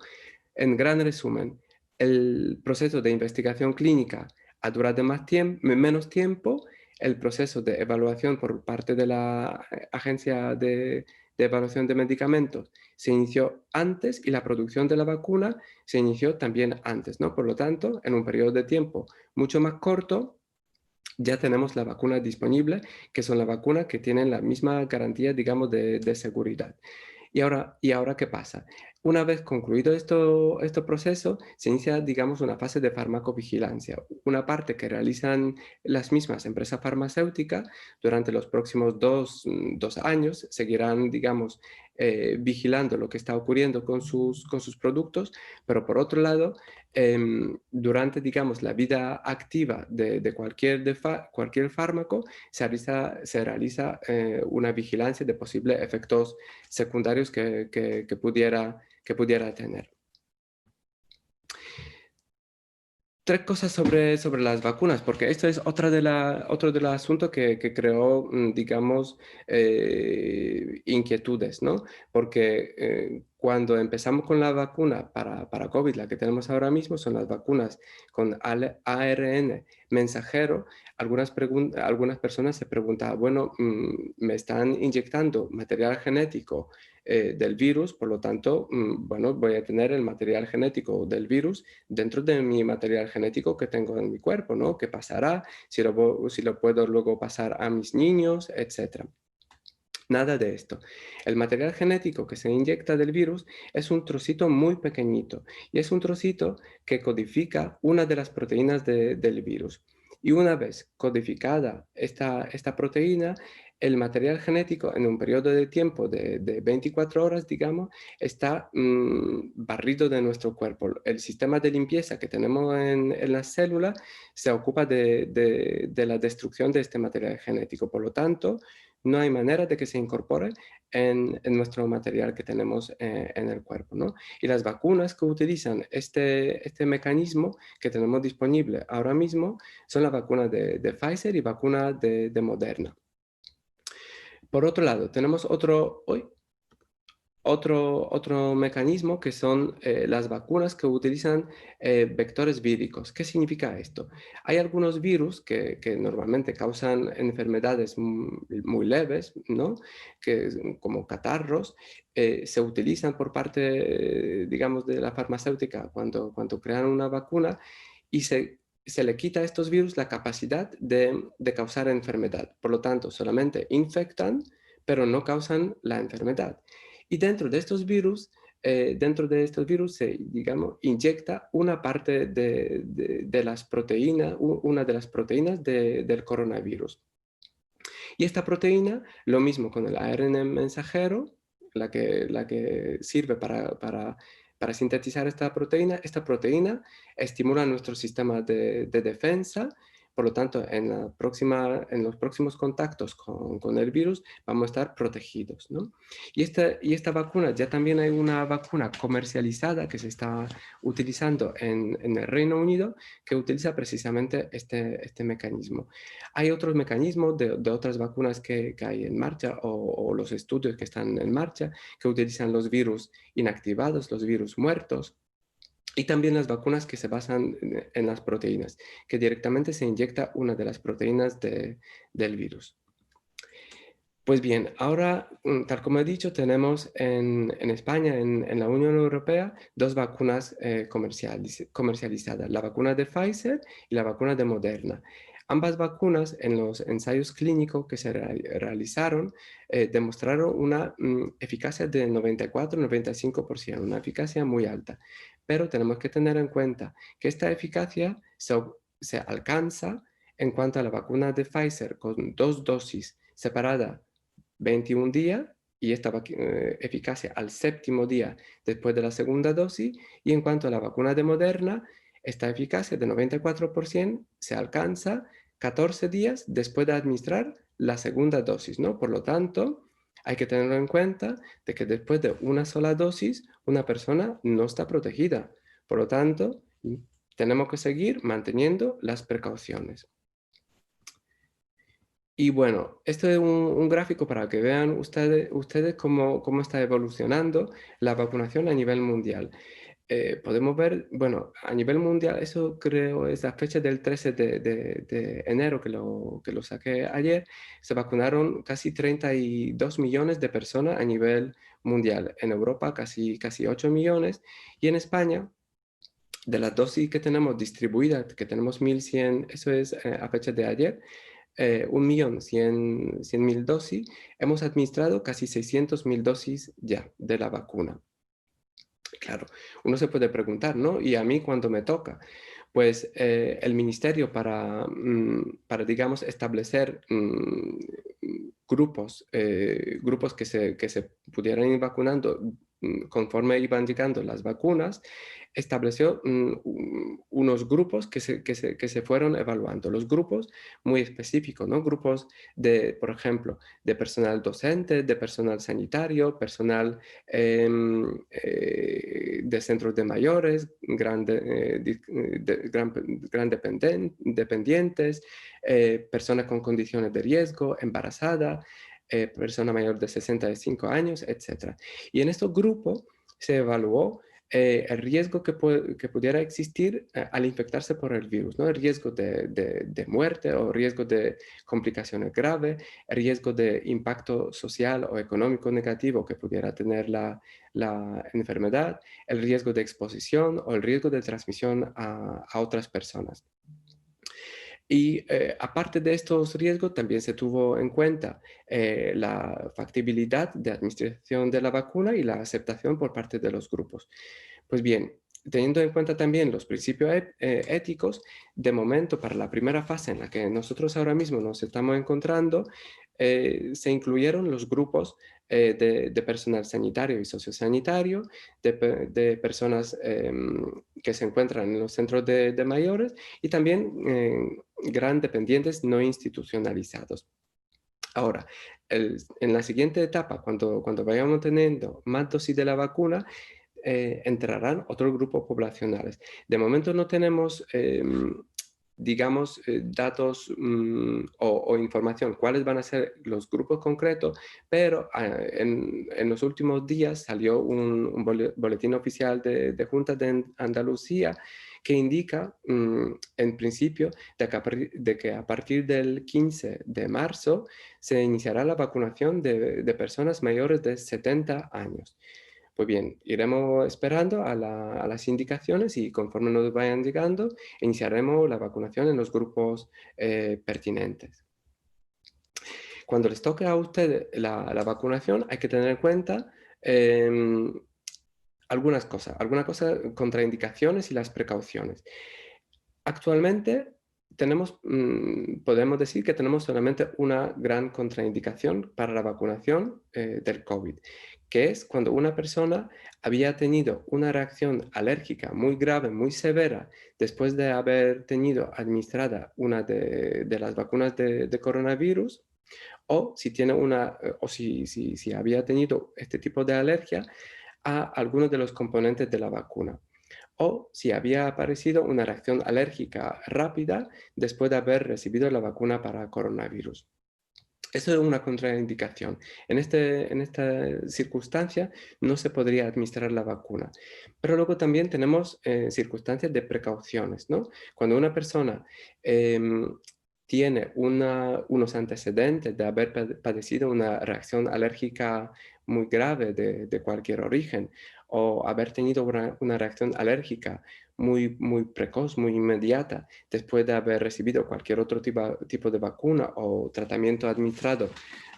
En gran resumen, el proceso de investigación clínica ha durado menos tiempo, el proceso de evaluación por parte de la Agencia de Evaluación de Medicamentos se inició antes y la producción de la vacuna se inició también antes, ¿no? Por lo tanto, en un periodo de tiempo mucho más corto, ya tenemos la vacuna disponible, que son las vacunas que tienen la misma garantía, digamos, de seguridad. ¿Y ahora qué pasa? Una vez concluido este proceso, se inicia, digamos, una fase de farmacovigilancia, una parte que realizan las mismas empresas farmacéuticas durante los próximos dos años, seguirán, digamos, vigilando lo que está ocurriendo con sus productos, pero por otro lado, durante, digamos, la vida activa de cualquier fármaco, se realiza una vigilancia de posibles efectos secundarios que pudiera tener. Tres cosas sobre las vacunas, porque esto es otro de los asuntos que creó, digamos, inquietudes, ¿no? Porque cuando empezamos con la vacuna para COVID, la que tenemos ahora mismo, son las vacunas con ARN mensajero. Algunas personas se preguntaban, bueno, me están inyectando material genético del virus, por lo tanto, bueno, voy a tener el material genético del virus dentro de mi material genético que tengo en mi cuerpo, ¿no? ¿Qué pasará? Si lo puedo luego pasar a mis niños, etcétera. Nada de esto. El material genético que se inyecta del virus es un trocito muy pequeñito y es un trocito que codifica una de las proteínas del virus. Y una vez codificada esta proteína, el material genético en un periodo de tiempo de 24 horas, digamos, está barrido de nuestro cuerpo. El sistema de limpieza que tenemos en las células se ocupa de la destrucción de este material genético. Por lo tanto, no hay manera de que se incorpore en nuestro material que tenemos en el cuerpo, ¿no? Y las vacunas que utilizan este mecanismo que tenemos disponible ahora mismo son las vacunas de Pfizer y vacunas de Moderna. Por otro lado, tenemos otro mecanismo que son las vacunas que utilizan vectores víricos. ¿Qué significa esto? Hay algunos virus que normalmente causan enfermedades muy leves, ¿no? Como catarros, se utilizan por parte, digamos, de la farmacéutica cuando crean una vacuna y se le quita a estos virus la capacidad de causar enfermedad. Por lo tanto, solamente infectan, pero no causan la enfermedad. Y dentro de estos virus se, digamos, inyecta una parte de las proteínas, una de las proteínas del coronavirus. Y esta proteína, lo mismo con el ARN mensajero, la que sirve para sintetizar esta proteína estimula nuestro sistema de defensa. Por lo tanto, en los próximos contactos con el virus vamos a estar protegidos, ¿no? Y esta vacuna, ya también hay una vacuna comercializada que se está utilizando en el Reino Unido que utiliza precisamente este mecanismo. Hay otros mecanismos de otras vacunas que hay en marcha o los estudios que están en marcha que utilizan los virus inactivados, los virus muertos. Y también las vacunas que se basan en las proteínas, que directamente se inyecta una de las proteínas del virus. Pues bien, ahora, tal como he dicho, tenemos en España, en la Unión Europea, dos vacunas comercializadas, la vacuna de Pfizer y la vacuna de Moderna. Ambas vacunas en los ensayos clínicos que se realizaron demostraron una eficacia de 94-95%, una eficacia muy alta. Pero tenemos que tener en cuenta que esta eficacia se alcanza en cuanto a la vacuna de Pfizer con 2 dosis separadas 21 días y esta eficacia al 7º día después de la segunda dosis, y en cuanto a la vacuna de Moderna, esta eficacia de 94% se alcanza 14 días después de administrar la segunda dosis, ¿no? Por lo tanto, hay que tenerlo en cuenta de que después de una sola dosis, una persona no está protegida. Por lo tanto, tenemos que seguir manteniendo las precauciones. Y bueno, esto es un gráfico para que vean ustedes cómo está evolucionando la vacunación a nivel mundial. Podemos ver, bueno, a nivel mundial, eso creo es la fecha del 13 de enero que lo saqué ayer, se vacunaron casi 32 millones de personas a nivel mundial. En Europa casi 8 millones y en España, de las dosis que tenemos distribuidas, que tenemos 1.100, eso es a fecha de ayer, 1.100.000 dosis, hemos administrado casi 600.000 dosis ya de la vacuna. Claro, uno se puede preguntar, ¿no? ¿Y a mí cuándo me toca? Pues el ministerio digamos, establecer grupos que se pudieran ir vacunando conforme iban llegando las vacunas, estableció unos grupos que se fueron evaluando. Los grupos muy específicos, ¿no? Grupos de, por ejemplo, de personal docente, de personal sanitario, personal de centros de mayores, dependientes, personas con condiciones de riesgo, embarazada, persona mayor de 65 años, etc. Y en estos grupos se evaluó el riesgo que pudiera existir al infectarse por el virus, ¿no? El riesgo de muerte o riesgo de complicaciones graves, el riesgo de impacto social o económico negativo que pudiera tener la enfermedad, el riesgo de exposición o el riesgo de transmisión a otras personas. Y aparte de estos riesgos, también se tuvo en cuenta la factibilidad de administración de la vacuna y la aceptación por parte de los grupos. Pues bien, teniendo en cuenta también los principios éticos, de momento para la primera fase en la que nosotros ahora mismo nos estamos encontrando, se incluyeron los grupos de personal sanitario y sociosanitario, de personas que se encuentran en los centros de mayores y también gran dependientes no institucionalizados. Ahora, en la siguiente etapa, cuando vayamos teniendo más dosis de la vacuna, entrarán otros grupos poblacionales. De momento no tenemos, digamos, datos o información, cuáles van a ser los grupos concretos, pero en los últimos días salió un boletín oficial de Junta de Andalucía que indica, en principio, de que a partir del 15 de marzo se iniciará la vacunación de personas mayores de 70 años. Pues bien, iremos esperando a las indicaciones y conforme nos vayan llegando, iniciaremos la vacunación en los grupos pertinentes. Cuando les toque a ustedes la vacunación, hay que tener en cuenta algunas cosas, contraindicaciones y las precauciones. Actualmente podemos decir que tenemos solamente una gran contraindicación para la vacunación del COVID, que es cuando una persona había tenido una reacción alérgica muy grave, muy severa, después de haber tenido administrada una de las vacunas de coronavirus, o si tiene si había tenido este tipo de alergia a algunos de los componentes de la vacuna, o si había aparecido una reacción alérgica rápida después de haber recibido la vacuna para coronavirus. Eso es una contraindicación. En esta circunstancia no se podría administrar la vacuna. Pero luego también tenemos circunstancias de precauciones, ¿no? Cuando una persona tiene unos antecedentes de haber padecido una reacción alérgica muy grave de cualquier origen, o haber tenido una reacción alérgica muy, muy precoz, muy inmediata, después de haber recibido cualquier otro tipo de vacuna o tratamiento administrado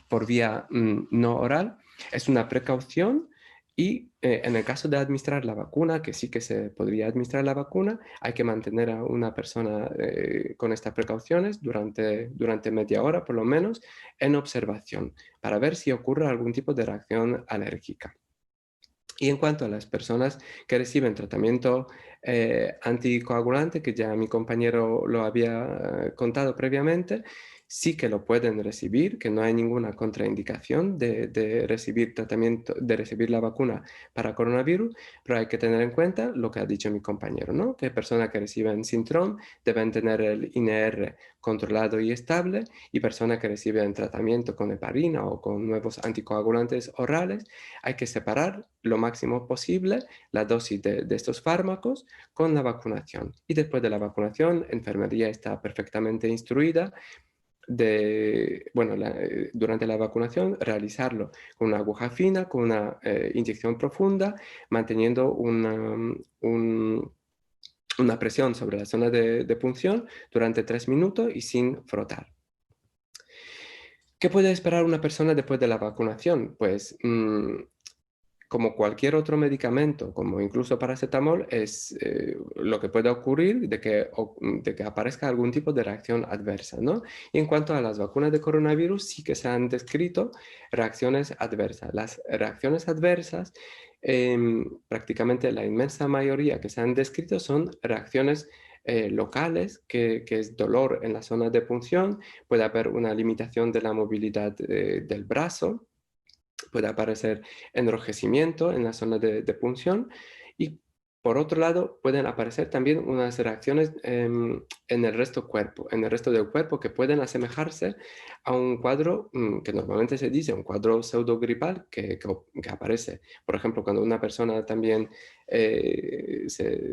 por vía no oral, es una precaución. Y en el caso de administrar la vacuna, que sí que se podría administrar la vacuna, hay que mantener a una persona con estas precauciones durante media hora por lo menos en observación para ver si ocurre algún tipo de reacción alérgica. Y en cuanto a las personas que reciben tratamiento anticoagulante, que ya mi compañero lo había contado previamente, sí que lo pueden recibir, que no hay ninguna contraindicación de recibir tratamiento, de recibir la vacuna para coronavirus, pero hay que tener en cuenta lo que ha dicho mi compañero, ¿no? Que personas que reciben Sintrom deben tener el INR controlado y estable, y personas que reciben tratamiento con heparina o con nuevos anticoagulantes orales, hay que separar lo máximo posible la dosis de estos fármacos con la vacunación. Y después de la vacunación, la enfermería está perfectamente instruida durante la vacunación, realizarlo con una aguja fina, con una inyección profunda, manteniendo una presión sobre la zona de punción durante 3 minutos y sin frotar. ¿Qué puede esperar una persona después de la vacunación? Pues como cualquier otro medicamento, como incluso paracetamol, es lo que puede ocurrir de que aparezca algún tipo de reacción adversa, ¿no? Y en cuanto a las vacunas de coronavirus, sí que se han descrito reacciones adversas. Las reacciones adversas, prácticamente la inmensa mayoría que se han descrito son reacciones locales, que es dolor en la zona de punción, puede haber una limitación de la movilidad del brazo, puede aparecer enrojecimiento en la zona de punción, y por otro lado pueden aparecer también unas reacciones en el resto del cuerpo que pueden asemejarse a un cuadro que normalmente se dice un cuadro pseudogripal que aparece, por ejemplo, cuando una persona también se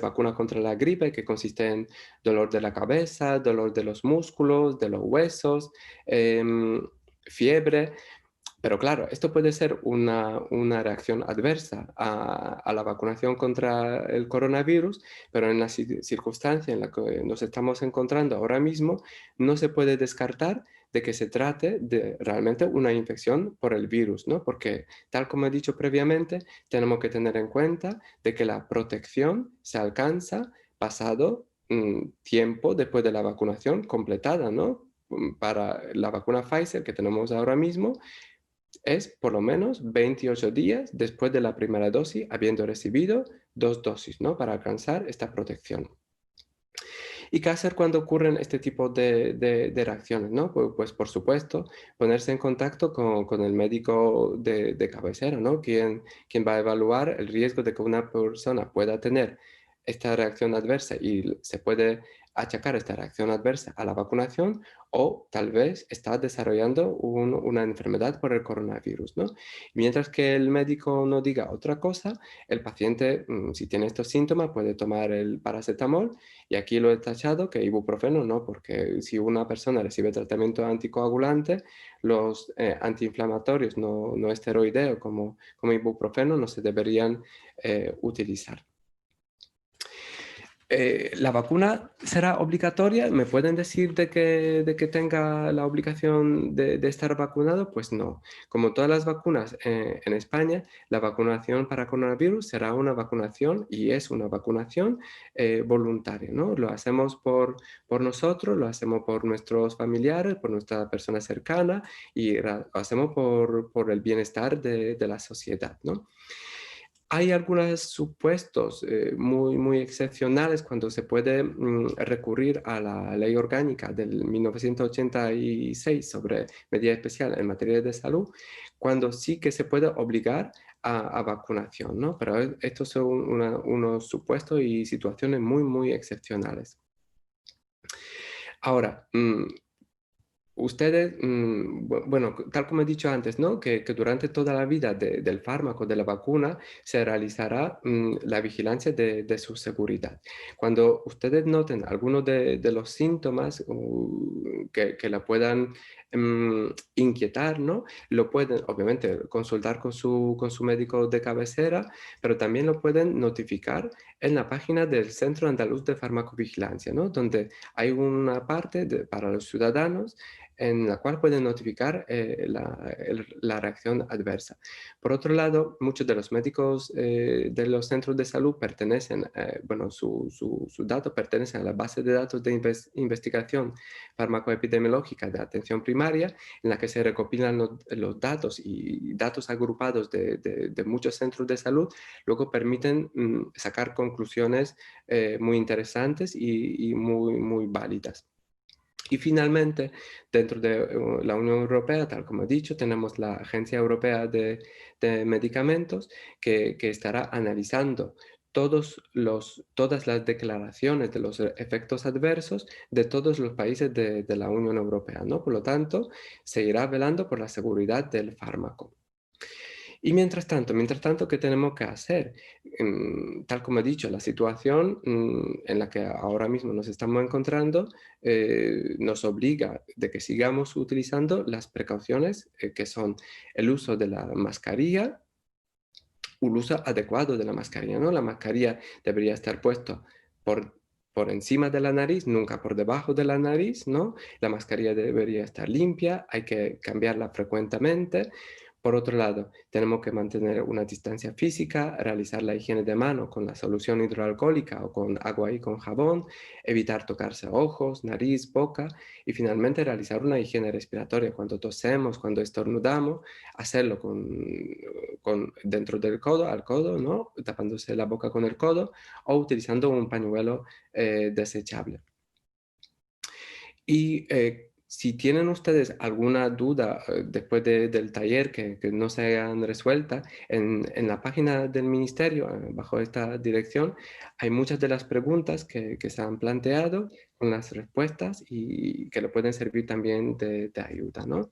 vacuna contra la gripe, que consiste en dolor de la cabeza, dolor de los músculos, de los huesos, fiebre. Pero claro, esto puede ser una reacción adversa a la vacunación contra el coronavirus, pero en la circunstancia en la que nos estamos encontrando ahora mismo, no se puede descartar de que se trate de realmente una infección por el virus, ¿no? Porque, tal como he dicho previamente, tenemos que tener en cuenta de que la protección se alcanza pasado tiempo después de la vacunación completada, ¿no? Para la vacuna Pfizer que tenemos ahora mismo, es por lo menos 28 días después de la primera dosis, habiendo recibido 2 dosis, ¿no? Para alcanzar esta protección. ¿Y qué hacer cuando ocurren este tipo de reacciones, ¿no? Pues, por supuesto, ponerse en contacto con el médico de cabecera, ¿no? Quien va a evaluar el riesgo de que una persona pueda tener esta reacción adversa, y se puede achacar esta reacción adversa a la vacunación, o tal vez está desarrollando una enfermedad por el coronavirus, ¿no? Mientras que el médico no diga otra cosa, el paciente, si tiene estos síntomas, puede tomar el paracetamol, y aquí lo he tachado que ibuprofeno no, porque si una persona recibe tratamiento anticoagulante, los antiinflamatorios no esteroideos como ibuprofeno no se deberían utilizar. ¿La vacuna será obligatoria? ¿Me pueden decir de que tenga la obligación de estar vacunado? Pues no. Como todas las vacunas en España, la vacunación para coronavirus será una vacunación, y es una vacunación voluntaria, ¿no? Lo hacemos por nosotros, lo hacemos por nuestros familiares, por nuestra persona cercana, y lo hacemos por el bienestar de la sociedad, ¿no? Hay algunos supuestos muy excepcionales cuando se puede recurrir a la Ley Orgánica del 1986 sobre medidas especiales en materia de salud, cuando sí que se puede obligar a vacunación, ¿no? Pero estos son unos supuestos y situaciones muy excepcionales. Ahora, ustedes, bueno, tal como he dicho antes, ¿no? Que durante toda la vida del fármaco, de la vacuna, se realizará la vigilancia de su seguridad. Cuando ustedes noten algunos de los síntomas que la puedan inquietar, ¿no? Lo pueden, obviamente, consultar con su médico de cabecera, pero también lo pueden notificar en la página del Centro Andaluz de Farmacovigilancia, ¿no? Donde hay una parte para los ciudadanos en la cual pueden notificar la reacción adversa. Por otro lado, muchos de los médicos de los centros de salud pertenecen, sus datos pertenecen a la base de datos de investigación farmacoepidemiológica de atención primaria, en la que se recopilan los datos, y datos agrupados de muchos centros de salud luego permiten sacar conclusiones muy interesantes y muy válidas. Y finalmente, dentro de la Unión Europea, tal como he dicho, tenemos la Agencia Europea de Medicamentos que estará analizando todas las declaraciones de los efectos adversos de todos los países de la Unión Europea, ¿no? Por lo tanto, se irá velando por la seguridad del fármaco. Y mientras tanto, ¿qué tenemos que hacer? Tal como he dicho, la situación en la que ahora mismo nos estamos encontrando nos obliga de que sigamos utilizando las precauciones que son el uso de la mascarilla, un uso adecuado de la mascarilla, ¿no? La mascarilla debería estar puesta por encima de la nariz, nunca por debajo de la nariz, ¿no? La mascarilla debería estar limpia, hay que cambiarla frecuentemente. Por otro lado, tenemos que mantener una distancia física, realizar la higiene de mano con la solución hidroalcohólica o con agua y con jabón, evitar tocarse ojos, nariz, boca y finalmente realizar una higiene respiratoria cuando tosemos, cuando estornudamos, hacerlo dentro del codo, al codo, ¿no? Tapándose la boca con el codo o utilizando un pañuelo desechable. Y si tienen ustedes alguna duda después del taller que no se hayan resuelta, en la página del ministerio, bajo esta dirección, hay muchas de las preguntas que se han planteado con las respuestas y que le pueden servir también de ayuda, ¿no?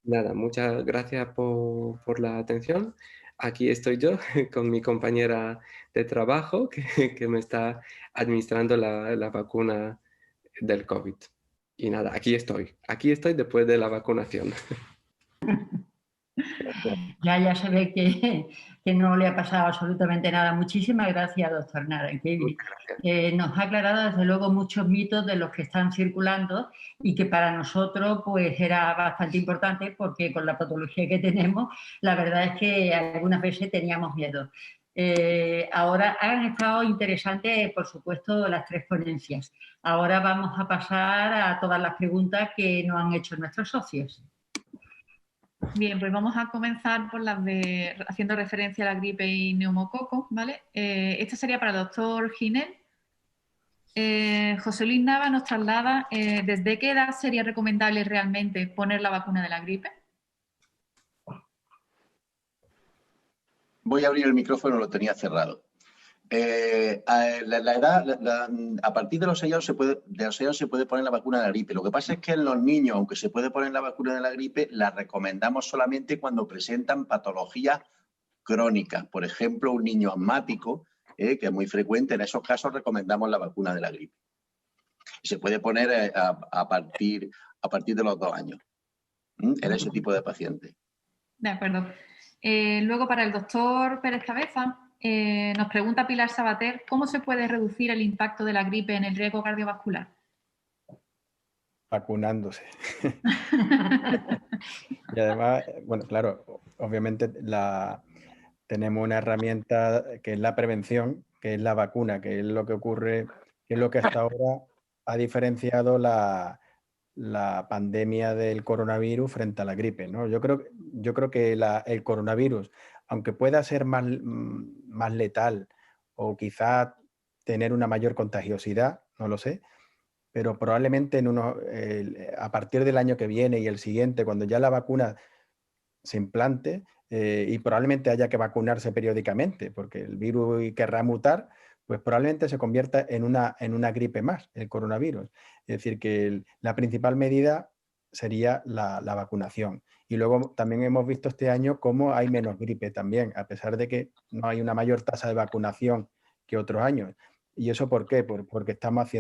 Nada, muchas gracias por la atención. Aquí estoy yo con mi compañera de trabajo que me está administrando la vacuna del COVID. Y nada, aquí estoy después de la vacunación. Ya se ve que no le ha pasado absolutamente nada. Muchísimas gracias, doctor Narankevi. Nos ha aclarado desde luego muchos mitos de los que están circulando y que para nosotros pues era bastante importante porque con la patología que tenemos, la verdad es que algunas veces teníamos miedo. Ahora han estado interesantes, por supuesto, las 3 ponencias. Ahora vamos a pasar a todas las preguntas que nos han hecho nuestros socios. Bien, pues vamos a comenzar por las de haciendo referencia a la gripe y neumococo, ¿vale? Esta sería para el doctor Ginel. José Luis Nava nos traslada, ¿desde qué edad sería recomendable realmente poner la vacuna de la gripe? Voy a abrir el micrófono, lo tenía cerrado. La edad, a partir de los 6 años se puede poner la vacuna de la gripe. Lo que pasa es que en los niños, aunque se puede poner la vacuna de la gripe, la recomendamos solamente cuando presentan patologías crónicas. Por ejemplo, un niño asmático, que es muy frecuente, en esos casos recomendamos la vacuna de la gripe. Se puede poner a partir de los 2 años en ese tipo de pacientes. De acuerdo. Luego, para el doctor Pérez Cabeza, nos pregunta Pilar Sabater, ¿cómo se puede reducir el impacto de la gripe en el riesgo cardiovascular? Vacunándose. Y además, bueno, claro, obviamente tenemos una herramienta que es la prevención, que es la vacuna, que es lo que ocurre, que es lo que hasta ahora ha diferenciado la pandemia del coronavirus frente a la gripe, ¿no? Yo creo que el coronavirus, aunque pueda ser más letal o quizá tener una mayor contagiosidad, no lo sé, pero probablemente a partir del año que viene y el siguiente, cuando ya la vacuna se implante, y probablemente haya que vacunarse periódicamente, porque el virus querrá mutar, pues probablemente se convierta en una gripe más, el coronavirus. Es decir, que la principal medida sería la vacunación. Y luego también hemos visto este año cómo hay menos gripe también, a pesar de que no hay una mayor tasa de vacunación que otros años. ¿Y eso por qué? Porque estamos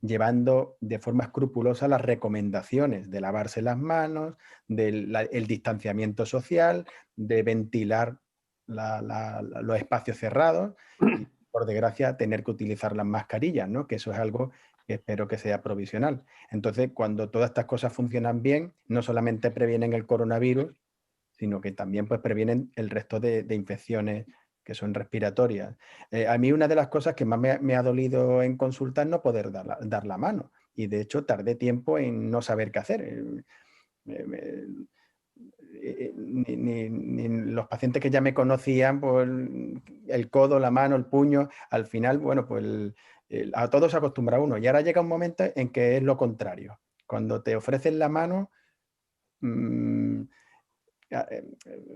llevando de forma escrupulosa las recomendaciones de lavarse las manos, del el distanciamiento social, de ventilar los espacios cerrados y, por desgracia, tener que utilizar las mascarillas, ¿no? Que eso es algo que espero que sea provisional. Entonces, cuando todas estas cosas funcionan bien, no solamente previenen el coronavirus, sino que también pues, previenen el resto de infecciones que son respiratorias. A mí una de las cosas que más me ha dolido en consulta es no poder dar la mano. Y de hecho tardé tiempo en no saber qué hacer. Ni los pacientes que ya me conocían, pues el codo, la mano, el puño, al final, bueno, pues a todos se acostumbra uno. Y ahora llega un momento en que es lo contrario. Cuando te ofrecen la mano,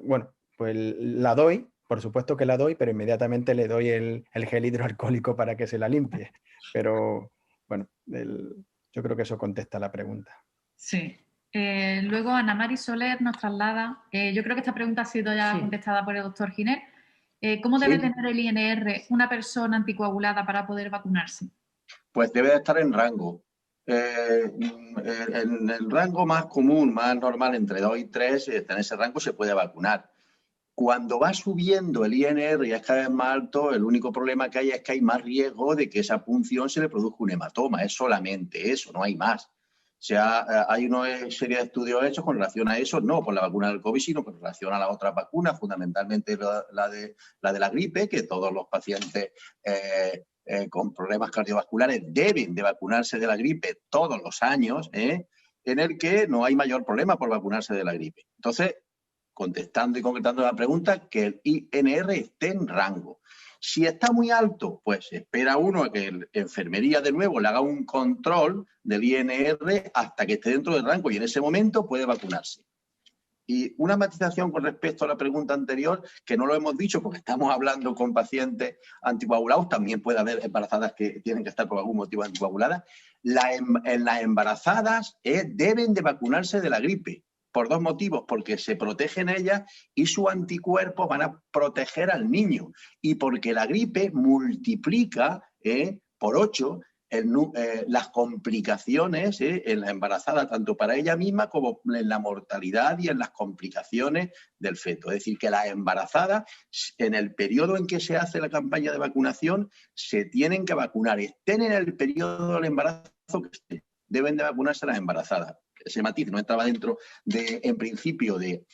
bueno, pues la doy, por supuesto que la doy, pero inmediatamente le doy el gel hidroalcohólico para que se la limpie. Pero bueno, yo creo que eso contesta la pregunta. Sí. Luego Ana Mari Soler nos traslada, yo creo que esta pregunta ha sido ya contestada por el doctor Giner. ¿Cómo debe tener el INR una persona anticoagulada para poder vacunarse? Pues debe de estar en rango. En el rango más común, más normal, entre 2 y 3, en ese rango se puede vacunar. Cuando va subiendo el INR y es cada vez más alto, el único problema que hay es que hay más riesgo de que esa punción se le produzca un hematoma. Es solamente eso, no hay más. O sea, hay una serie de estudios hechos con relación a eso, no por la vacuna del COVID, sino con relación a las otras vacunas, fundamentalmente la de la gripe, que todos los pacientes con problemas cardiovasculares deben de vacunarse de la gripe todos los años, en el que no hay mayor problema por vacunarse de la gripe. Entonces, contestando y concretando la pregunta, que el INR esté en rango. Si está muy alto, pues espera uno a que la enfermería de nuevo le haga un control del INR hasta que esté dentro del rango y en ese momento puede vacunarse. Y una matización con respecto a la pregunta anterior, que no lo hemos dicho porque estamos hablando con pacientes anticoagulados, también puede haber embarazadas que tienen que estar por algún motivo anticoaguladas. En las embarazadas deben de vacunarse de la gripe. Por 2 motivos, porque se protegen ellas y sus anticuerpos van a proteger al niño. Y porque la gripe multiplica por 8 las complicaciones en la embarazada, tanto para ella misma como en la mortalidad y en las complicaciones del feto. Es decir, que las embarazadas, en el periodo en que se hace la campaña de vacunación, se tienen que vacunar. Estén en el periodo del embarazo que estén, deben de vacunarse las embarazadas. Ese matiz no entraba dentro, en principio, de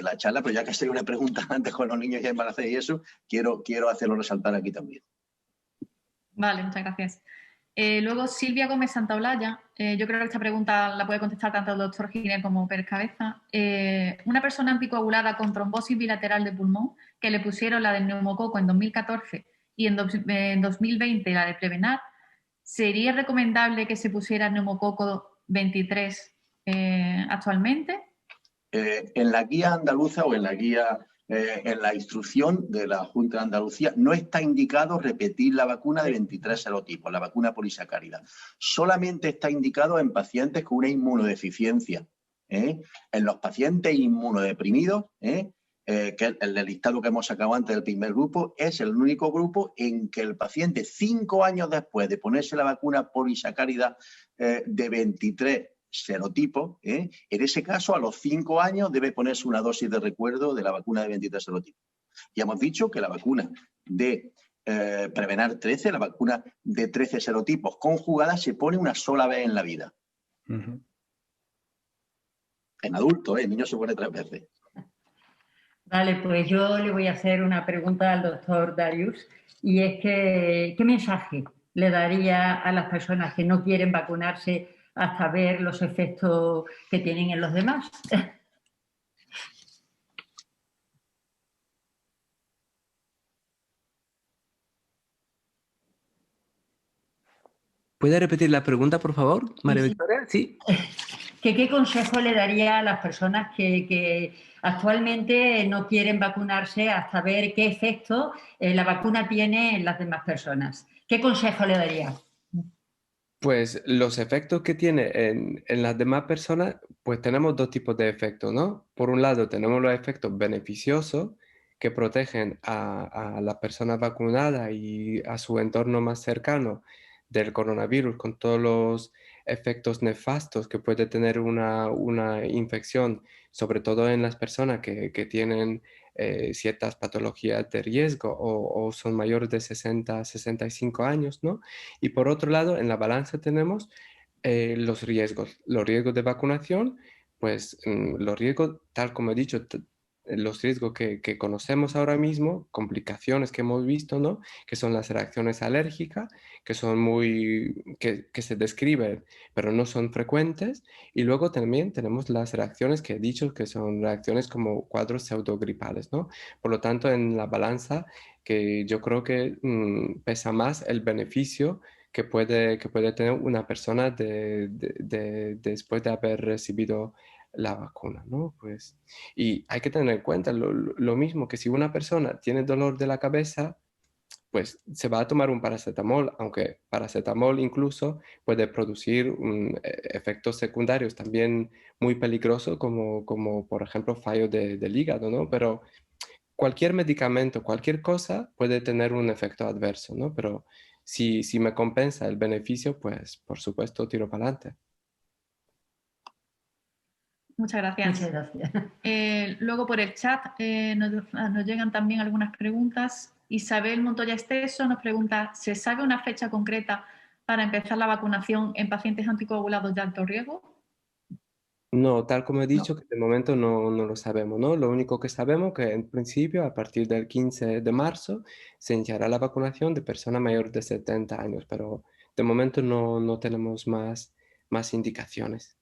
la charla, pero ya que se una pregunta antes con los niños ya embarazados y eso, quiero hacerlo resaltar aquí también. Vale, muchas gracias. Luego Silvia Gómez Santaolalla, yo creo que esta pregunta la puede contestar tanto el doctor Giner como Pérez Cabeza. Una persona anticoagulada con trombosis bilateral de pulmón, que le pusieron la del neumococo en 2014 y en 2020 la de Prevenar, ¿sería recomendable que se pusiera neumococo 23 actualmente? En la guía andaluza o en la instrucción de la Junta de Andalucía no está indicado repetir la vacuna de 23 serotipos, la vacuna polisacárida. Solamente está indicado en pacientes con una inmunodeficiencia. En los pacientes inmunodeprimidos, que el del listado que hemos sacado antes del primer grupo, es el único grupo en que el paciente 5 años después de ponerse la vacuna polisacárida de 23 serotipos, en ese caso a los 5 años debe ponerse una dosis de recuerdo de la vacuna de 23 serotipos. Ya hemos dicho que la vacuna de Prevenar 13, la vacuna de 13 serotipos conjugada, se pone una sola vez en la vida. En adultos, en niños se pone 3 veces. Vale, pues yo le voy a hacer una pregunta al doctor Darius, y es que, ¿qué mensaje le daría a las personas que no quieren vacunarse hasta ver los efectos que tienen en los demás? ¿Puede repetir la pregunta, por favor, María Victoria? Sí. ¿Qué consejo le daría a las personas que actualmente no quieren vacunarse hasta ver qué efecto la vacuna tiene en las demás personas? ¿Qué consejo le daría? Pues los efectos que tiene en las demás personas, pues tenemos 2 tipos de efectos, ¿no? Por un lado tenemos los efectos beneficiosos que protegen a las personas vacunadas y a su entorno más cercano del coronavirus con todos los efectos nefastos que puede tener una infección, sobre todo en las personas que tienen ciertas patologías de riesgo o son mayores de 60, 65 años, ¿no? Y por otro lado, en la balanza tenemos los riesgos de vacunación, pues los riesgos, tal como he dicho, los riesgos que conocemos ahora mismo, complicaciones que hemos visto, ¿no? Que son las reacciones alérgicas, que son que se describen, pero no son frecuentes. Y luego también tenemos las reacciones que he dicho, que son reacciones como cuadros pseudogripales, ¿no? Por lo tanto, en la balanza, que yo creo que pesa más el beneficio que puede tener una persona después de haber recibido la vacuna, ¿no? Pues, y hay que tener en cuenta lo mismo que si una persona tiene dolor de la cabeza, pues se va a tomar un paracetamol, aunque paracetamol incluso puede producir efectos secundarios también muy peligrosos, como por ejemplo fallo del hígado, ¿no? Pero cualquier medicamento, cualquier cosa puede tener un efecto adverso, ¿no? Pero si me compensa el beneficio, pues por supuesto tiro para adelante. Muchas gracias. Muchas gracias. Luego por el chat nos llegan también algunas preguntas. Isabel Montoya Esteso nos pregunta, ¿se sabe una fecha concreta para empezar la vacunación en pacientes anticoagulados de alto riesgo? No, tal como he dicho, que de momento no lo sabemos, ¿no? Lo único que sabemos que en principio, a partir del 15 de marzo, se iniciará la vacunación de personas mayores de 70 años, pero de momento no tenemos más indicaciones.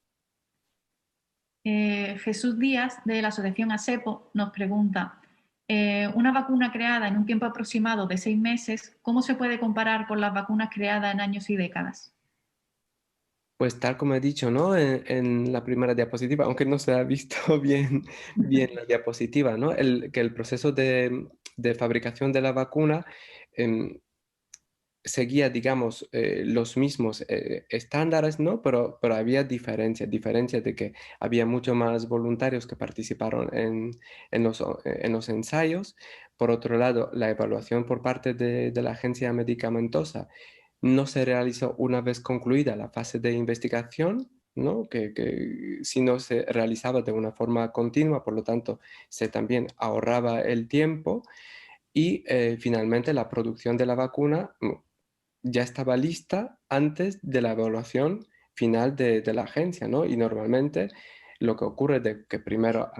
Jesús Díaz, de la Asociación ASEPO, nos pregunta, una vacuna creada en un tiempo aproximado de 6 meses, ¿cómo se puede comparar con las vacunas creadas en años y décadas? Pues tal como he dicho, ¿no? En la primera diapositiva, aunque no se ha visto bien la diapositiva, ¿no? Que el proceso de fabricación de la vacuna seguía, digamos, los mismos estándares, ¿no? Pero había diferencias de que había mucho más voluntarios que participaron en los ensayos. Por otro lado, la evaluación por parte de la agencia medicamentosa no se realizó una vez concluida la fase de investigación, ¿no? Que si no se realizaba de una forma continua, por lo tanto, se también ahorraba el tiempo. Y finalmente la producción de la vacuna ya estaba lista antes de la evaluación final de la agencia, ¿no? Y normalmente lo que ocurre es que primero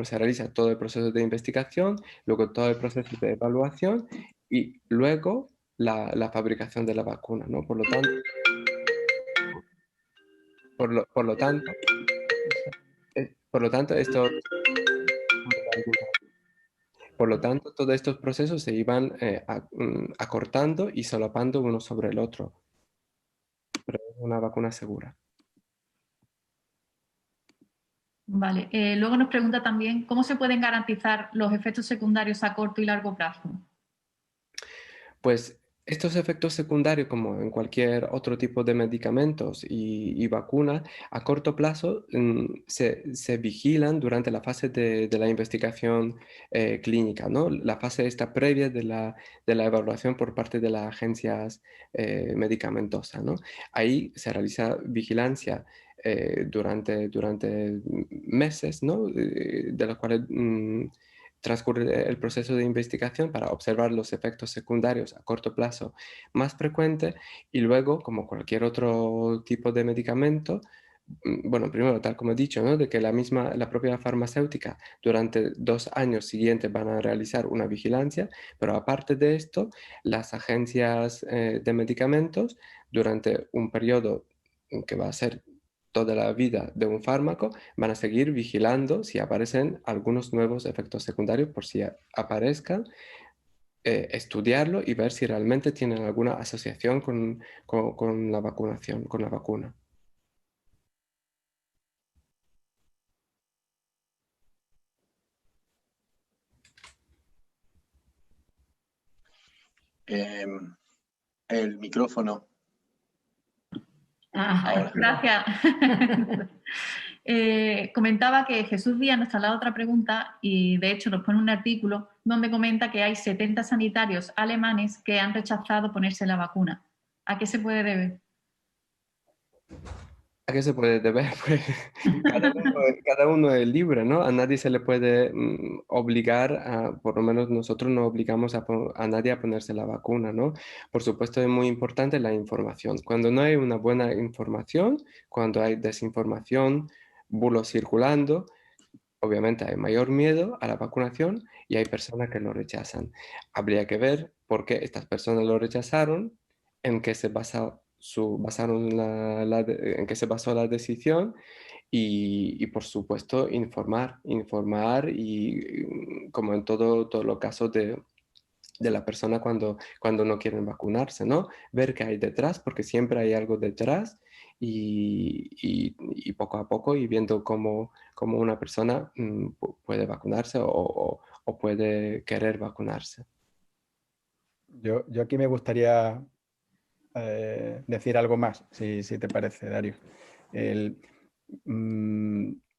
se realiza todo el proceso de investigación, luego todo el proceso de evaluación y luego la fabricación de la vacuna, ¿no? Por lo tanto, esto... Por lo tanto, todos estos procesos se iban acortando y solapando uno sobre el otro. Pero es una vacuna segura. Vale. Luego nos pregunta también, ¿cómo se pueden garantizar los efectos secundarios a corto y largo plazo? Pues estos efectos secundarios, como en cualquier otro tipo de medicamentos y vacunas, a corto plazo se vigilan durante la fase de la investigación clínica, ¿no? La fase esta previa de la evaluación por parte de las agencias medicamentosas, ¿no? Ahí se realiza vigilancia durante meses, ¿no? De los cuales transcurre el proceso de investigación para observar los efectos secundarios a corto plazo más frecuentes y luego, como cualquier otro tipo de medicamento, bueno, primero, tal como he dicho, ¿no? De que la propia farmacéutica durante 2 años siguientes van a realizar una vigilancia, pero aparte de esto, las agencias de medicamentos durante un periodo que va a ser toda la vida de un fármaco, van a seguir vigilando si aparecen algunos nuevos efectos secundarios, por si aparezcan, estudiarlo y ver si realmente tienen alguna asociación con la vacunación, con la vacuna. El micrófono. Ahora. Gracias. Comentaba que Jesús Díaz nos trasladó otra pregunta y de hecho nos pone un artículo donde comenta que hay 70 sanitarios alemanes que han rechazado ponerse la vacuna. ¿A qué se puede deber? ¿A qué se puede deber? Pues cada uno es libre, ¿no? A nadie se le puede obligar, por lo menos nosotros no obligamos a nadie a ponerse la vacuna, ¿no? Por supuesto es muy importante la información. Cuando no hay una buena información, cuando hay desinformación, bulos circulando, obviamente hay mayor miedo a la vacunación y hay personas que lo rechazan. Habría que ver por qué estas personas lo rechazaron, en qué se en qué se basó la decisión y por supuesto informar y como en todos los casos de la persona cuando no quieren vacunarse, ¿no? Ver qué hay detrás, porque siempre hay algo detrás y poco a poco y viendo cómo una persona puede vacunarse o puede querer vacunarse. Yo aquí me gustaría decir algo más, si te parece, Dario.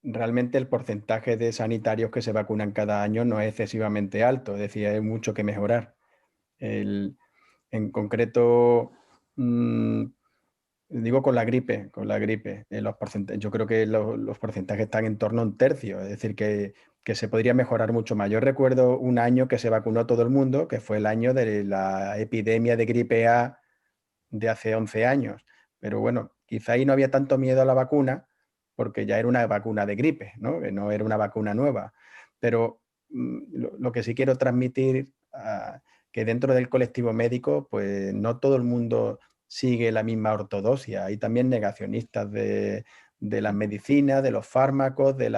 Realmente el porcentaje de sanitarios que se vacunan cada año no es excesivamente alto, es decir, hay mucho que mejorar. En concreto, digo con la gripe, yo creo que los porcentajes están en torno a 1/3, es decir, que se podría mejorar mucho más. Yo recuerdo un año que se vacunó todo el mundo, que fue el año de la epidemia de gripe A de hace 11 años, pero bueno, quizá ahí no había tanto miedo a la vacuna, porque ya era una vacuna de gripe, ¿no? Que no era una vacuna nueva. Pero lo que sí quiero transmitir, que dentro del colectivo médico, pues no todo el mundo sigue la misma ortodoxia. Hay también negacionistas de las medicinas, de los fármacos, de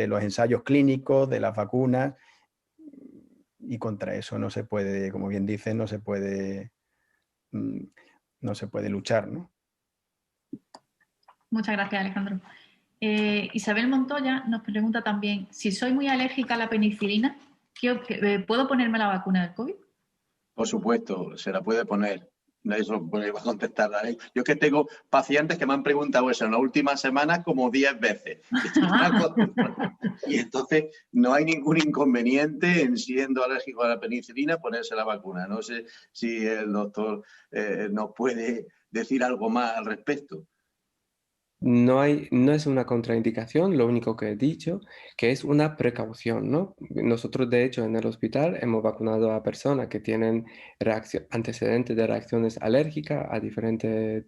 los ensayos clínicos, de las vacunas, y contra eso no se puede, como bien dice, no se puede luchar, ¿no? Muchas gracias, Alejandro. Isabel Montoya nos pregunta también, si soy muy alérgica a la penicilina, ¿puedo ponerme la vacuna del COVID? Por supuesto, se la puede poner. Eso iba a contestar. Yo es que tengo pacientes que me han preguntado eso en las últimas semanas como 10 veces. Y entonces no hay ningún inconveniente en, siendo alérgico a la penicilina, ponerse la vacuna. No sé si el doctor nos puede decir algo más al respecto. No es una contraindicación, lo único que he dicho, que es una precaución, ¿no? Nosotros, de hecho, en el hospital hemos vacunado a personas que tienen antecedentes de reacciones alérgicas a diferentes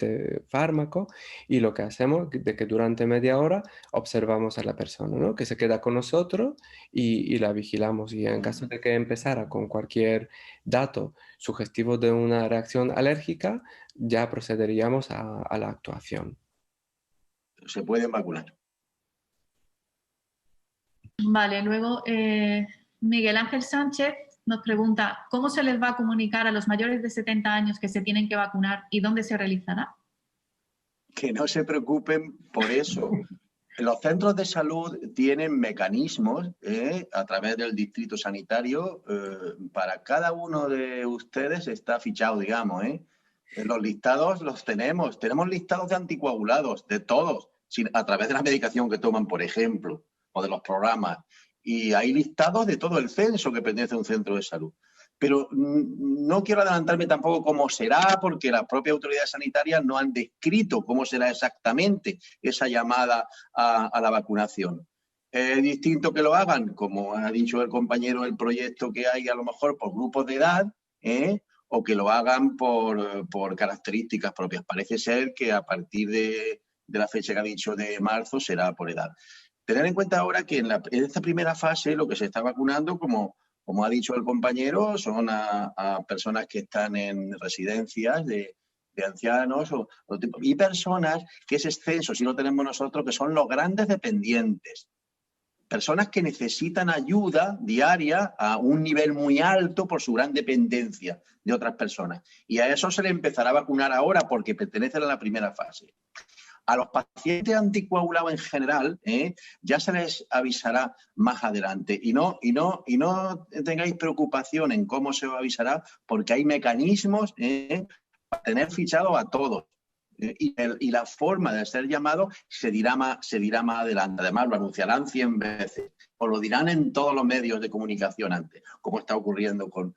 fármacos y lo que hacemos es que durante media hora observamos a la persona, ¿no? Que se queda con nosotros y la vigilamos. Y en caso de que empezara con cualquier dato sugestivo de una reacción alérgica, ya procederíamos a la actuación. Se pueden vacunar. Vale, luego Miguel Ángel Sánchez nos pregunta, ¿cómo se les va a comunicar a los mayores de 70 años que se tienen que vacunar y dónde se realizará? Que no se preocupen por eso. Los centros de salud tienen mecanismos a través del distrito sanitario. Para cada uno de ustedes está fichado, digamos. Los listados los tenemos. Tenemos listados de anticoagulados, de todos, a través de la medicación que toman, por ejemplo, o de los programas. Y hay listados de todo el censo que pertenece a un centro de salud. Pero no quiero adelantarme tampoco cómo será, porque las propias autoridades sanitarias no han descrito cómo será exactamente esa llamada a la vacunación. Es distinto que lo hagan, como ha dicho el compañero, el proyecto que hay a lo mejor por grupos de edad, o que lo hagan por características propias. Parece ser que a partir de la fecha que ha dicho de marzo será por edad. Tener en cuenta ahora que en esta primera fase lo que se está vacunando, como ha dicho el compañero, son a personas que están en residencias de ancianos y personas que ese censo, si lo tenemos nosotros, que son los grandes dependientes. Personas que necesitan ayuda diaria a un nivel muy alto por su gran dependencia de otras personas. Y a eso se le empezará a vacunar ahora porque pertenecen a la primera fase. A los pacientes anticoagulados en general, ya se les avisará más adelante. Y no tengáis preocupación en cómo se os avisará, porque hay mecanismos para tener fichados a todos. Y la forma de ser llamado se dirá más adelante. Además, lo anunciarán 100 veces. O lo dirán en todos los medios de comunicación antes, como está ocurriendo con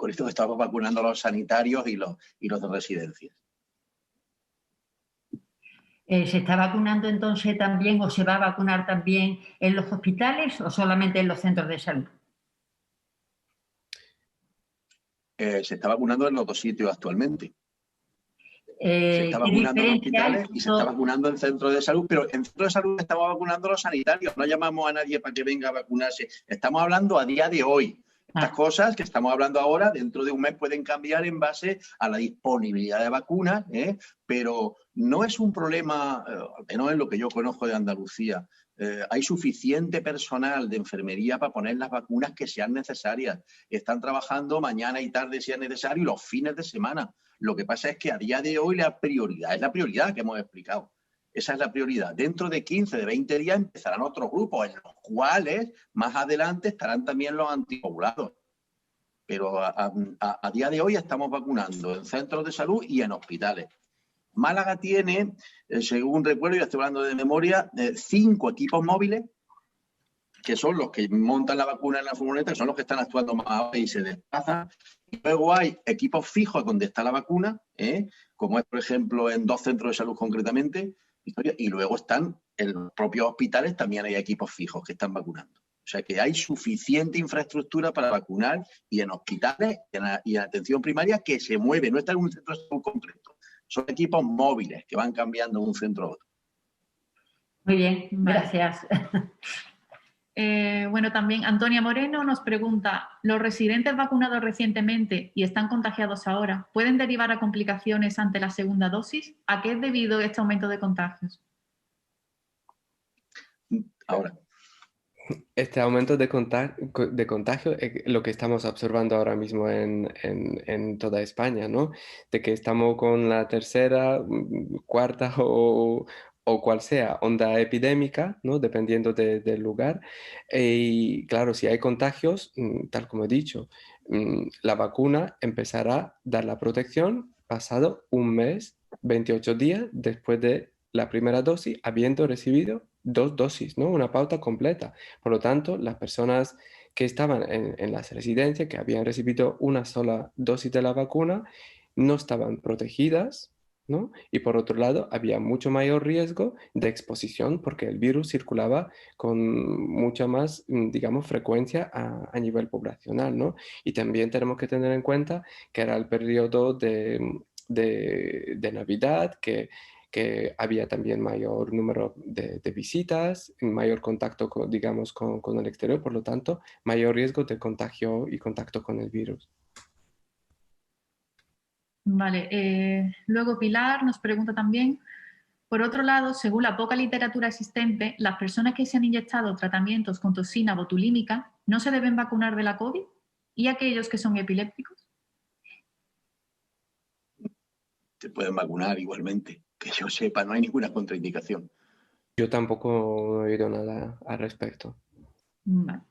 esto que estamos vacunando a los sanitarios y los de residencias. ¿Se está vacunando entonces también o se va a vacunar también en los hospitales o solamente en los centros de salud? Se está vacunando en los dos sitios actualmente. Se está vacunando en hospitales y se está vacunando en centros de salud, pero en centros de salud estamos vacunando a los sanitarios, no llamamos a nadie para que venga a vacunarse. Estamos hablando a día de hoy. Estas cosas que estamos hablando ahora, dentro de un mes pueden cambiar en base a la disponibilidad de vacunas, pero no es un problema, al menos en lo que yo conozco de Andalucía, Hay suficiente personal de enfermería para poner las vacunas que sean necesarias. Están trabajando mañana y tarde si es necesario y los fines de semana. Lo que pasa es que a día de hoy la prioridad es la prioridad que hemos explicado. Esa es la prioridad. Dentro de 15, de 20 días empezarán otros grupos en los cuales más adelante estarán también los anticoagulados. Pero a día de hoy estamos vacunando en centros de salud y en hospitales. Málaga tiene, según recuerdo, ya estoy hablando de memoria, 5 equipos móviles, que son los que montan la vacuna en la furgoneta, que son los que están actuando más y se desplazan. Y luego hay equipos fijos donde está la vacuna, como es, por ejemplo, en 2 centros de salud concretamente, y luego están en los propios hospitales, también hay equipos fijos que están vacunando. O sea que hay suficiente infraestructura para vacunar y en hospitales y en atención primaria que se mueve, no está en un centro de salud concreto. Son equipos móviles que van cambiando de un centro a otro. Muy bien, gracias. Bueno, también Antonia Moreno nos pregunta, ¿los residentes vacunados recientemente y están contagiados ahora pueden derivar a complicaciones ante la segunda dosis? ¿A qué es debido este aumento de contagios? Ahora. Este aumento de contagio es lo que estamos observando ahora mismo en toda España, ¿no? De que estamos con la tercera, cuarta o cual sea onda epidémica, ¿no? Dependiendo del lugar. Y claro, si hay contagios, tal como he dicho, la vacuna empezará a dar la protección pasado un mes, 28 días después de la primera dosis, habiendo recibido 2 dosis, ¿no? Una pauta completa. Por lo tanto, las personas que estaban en las residencias, que habían recibido una sola dosis de la vacuna, no estaban protegidas, ¿no? Y por otro lado, había mucho mayor riesgo de exposición porque el virus circulaba con mucha más, digamos, frecuencia a nivel poblacional, ¿no? Y también tenemos que tener en cuenta que era el periodo de Navidad, que había también mayor número de visitas, mayor contacto, digamos, con el exterior, por lo tanto, mayor riesgo de contagio y contacto con el virus. Vale, luego Pilar nos pregunta también, por otro lado, según la poca literatura existente, las personas que se han inyectado tratamientos con toxina botulínica no se deben vacunar de la COVID, ¿y aquellos que son epilépticos? Se pueden vacunar igualmente. Que yo sepa, no hay ninguna contraindicación. Yo tampoco he oído nada al respecto. Vale.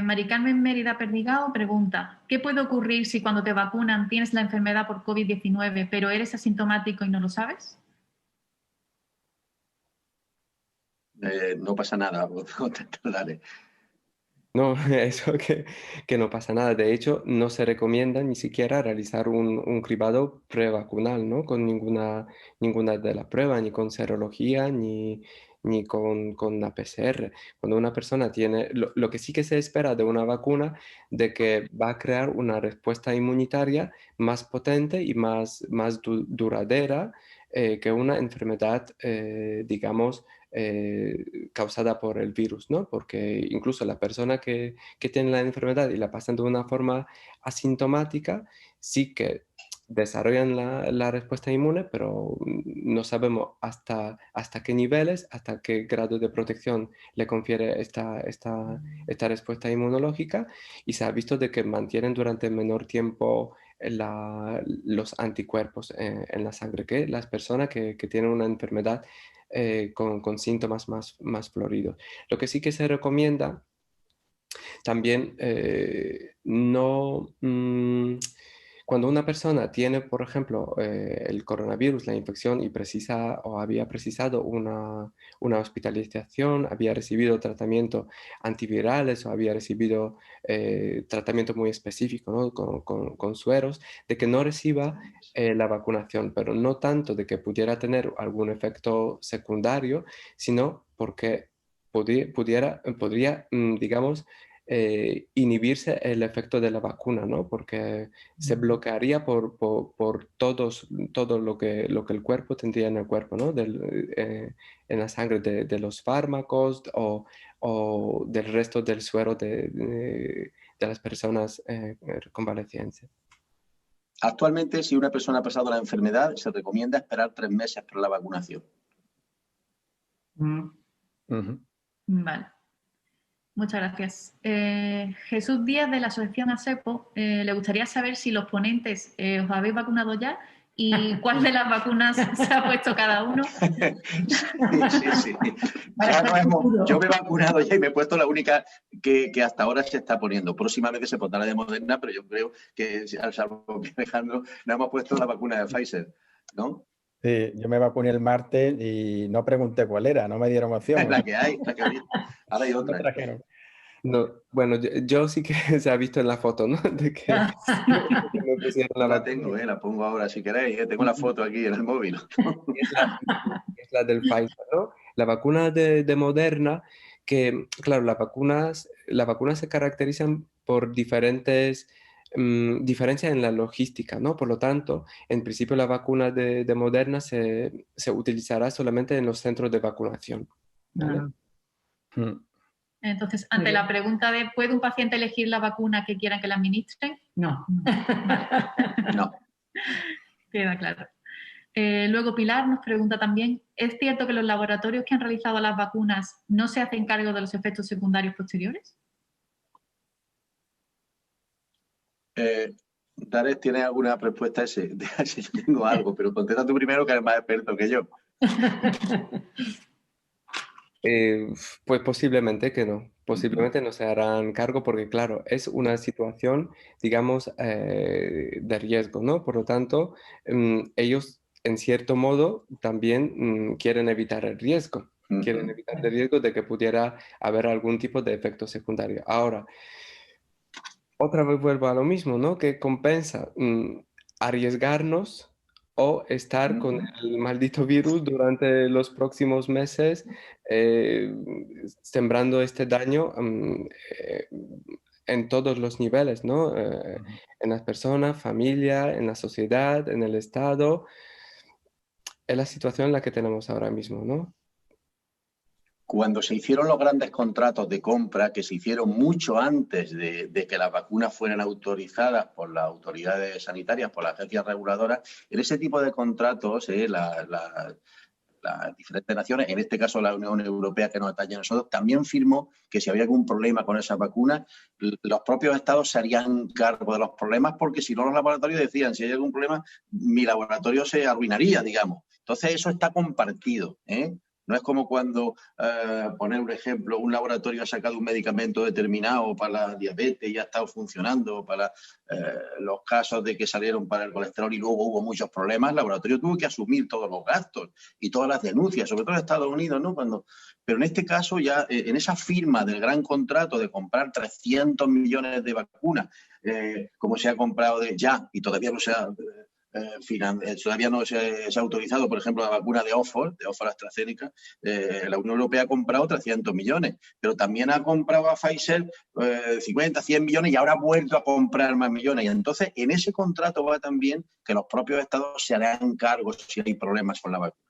Mari Carmen Mérida Perdigao pregunta, ¿qué puede ocurrir si cuando te vacunan tienes la enfermedad por COVID-19 pero eres asintomático y no lo sabes? No pasa nada. Dale. No, eso que no pasa nada. De hecho, no se recomienda ni siquiera realizar un cribado prevacunal, ¿no? Con ninguna de las pruebas, ni con serología, ni con la PCR. Cuando una persona tiene, lo que sí que se espera de una vacuna, de que va a crear una respuesta inmunitaria más potente y más duradera que una enfermedad, digamos, causada por el virus, ¿no? Porque incluso la persona que tiene la enfermedad y la pasan de una forma asintomática, sí que desarrollan la respuesta inmune, pero no sabemos hasta qué niveles, hasta qué grado de protección le confiere esta respuesta inmunológica, y se ha visto de que mantienen durante menor tiempo los anticuerpos en la sangre que las personas que tienen una enfermedad con síntomas más floridos. Lo que sí que se recomienda también cuando una persona tiene, por ejemplo, el coronavirus, la infección, y precisa o había precisado una hospitalización, había recibido tratamiento antivirales o había recibido tratamiento muy específico, ¿no? con sueros, de que no reciba la vacunación, pero no tanto de que pudiera tener algún efecto secundario, sino porque podría, digamos, inhibirse el efecto de la vacuna, ¿no? Porque se bloquearía por todo lo que el cuerpo tendría en el cuerpo, ¿no? En la sangre de los fármacos o del resto del suero de las personas convalecientes. Actualmente, si una persona ha pasado la enfermedad, se recomienda esperar 3 meses para la vacunación. Vale. Muchas gracias. Jesús Díaz, de la asociación ASEPO, le gustaría saber si los ponentes os habéis vacunado ya y cuál de las vacunas se ha puesto cada uno. Sí. Yo me he vacunado ya y me he puesto la única que hasta ahora se está poniendo. Próximamente se pondrá la de Moderna, pero yo creo que, al salvo que Alejandro, no hemos puesto la vacuna de Pfizer, ¿no? Sí, yo me vacuné el martes y no pregunté cuál era, no me dieron opción. La que hay. Ahora hay otra. Me trajeron. No, bueno, yo sí que se ha visto en la foto, ¿no? De que me pusieron la La vacuna. tengo, la pongo ahora si queréis. Tengo la foto aquí en el móvil. Es la del Pfizer, ¿no? La vacuna de Moderna, que, claro, las vacunas se caracterizan por diferencias en la logística, ¿no? Por lo tanto, en principio la vacuna de Moderna se utilizará solamente en los centros de vacunación, ¿vale? Entonces, ante la pregunta de ¿puede un paciente elegir la vacuna que quieran que le administren? No. No. Queda claro. Luego Pilar nos pregunta también, ¿es cierto que los laboratorios que han realizado las vacunas no se hacen cargo de los efectos secundarios posteriores? Dares, ¿tienes alguna respuesta a ese? Yo tengo algo, pero contesta tú primero, que eres más experto que yo. Pues posiblemente que no. Posiblemente no se harán cargo porque, claro, es una situación, digamos, de riesgo, ¿no? Por lo tanto, ellos, en cierto modo, también quieren evitar el riesgo. Quieren evitar el riesgo de que pudiera haber algún tipo de efecto secundario. Ahora, otra vez vuelvo a lo mismo, ¿no? Que compensa arriesgarnos o estar con el maldito virus durante los próximos meses, sembrando este daño en todos los niveles, ¿no? En las personas, familia, en la sociedad, en el Estado. Es la situación en la que tenemos ahora mismo, ¿no? Cuando se hicieron los grandes contratos de compra, que se hicieron mucho antes de que las vacunas fueran autorizadas por las autoridades sanitarias, por las agencias reguladoras, en ese tipo de contratos, las diferentes naciones, en este caso la Unión Europea que nos atañe a nosotros, también firmó que si había algún problema con esas vacunas, los propios estados se harían cargo de los problemas, porque si no los laboratorios decían, si hay algún problema, mi laboratorio se arruinaría, digamos. Entonces eso está compartido, ¿eh? No es como cuando, poner un ejemplo, un laboratorio ha sacado un medicamento determinado para la diabetes y ha estado funcionando, para los casos de que salieron para el colesterol y luego hubo muchos problemas, el laboratorio tuvo que asumir todos los gastos y todas las denuncias, sobre todo en Estados Unidos, ¿no? Pero en este caso ya, en esa firma del gran contrato de comprar 300 millones de vacunas, como se ha comprado y todavía no se ha... todavía no se ha autorizado, por ejemplo, la vacuna de Oxford AstraZeneca. La Unión Europea ha comprado 300 millones, pero también ha comprado a Pfizer 50, 100 millones y ahora ha vuelto a comprar más millones. Y entonces, en ese contrato va también que los propios estados se harán cargo si hay problemas con la vacuna.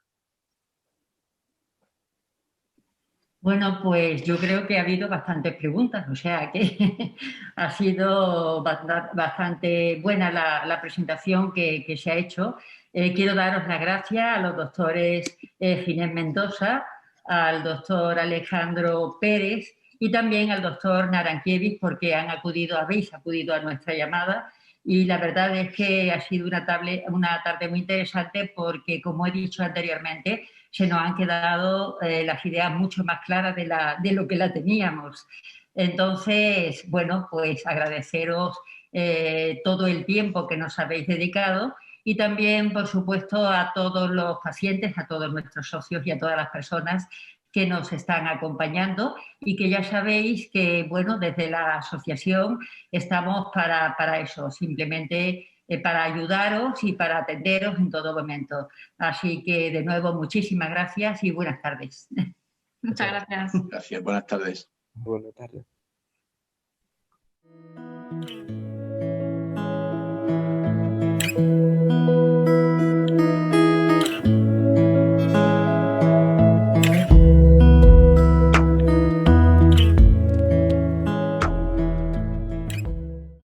Bueno, pues yo creo que ha habido bastantes preguntas, o sea que ha sido bastante buena la presentación que se ha hecho. Quiero daros las gracias a los doctores Ginés Mendoza, al doctor Alejandro Pérez y también al doctor Narankiewicz porque habéis acudido a nuestra llamada. Y la verdad es que ha sido una tarde muy interesante porque, como he dicho anteriormente, se nos han quedado las ideas mucho más claras de lo que la teníamos. Entonces, bueno, pues agradeceros todo el tiempo que nos habéis dedicado y también, por supuesto, a todos los pacientes, a todos nuestros socios y a todas las personas que nos están acompañando y que ya sabéis que, bueno, desde la asociación estamos para eso, simplemente para ayudaros y para atenderos en todo momento. Así que, de nuevo, muchísimas gracias y buenas tardes. Muchas gracias. Gracias, buenas tardes. Buenas tardes.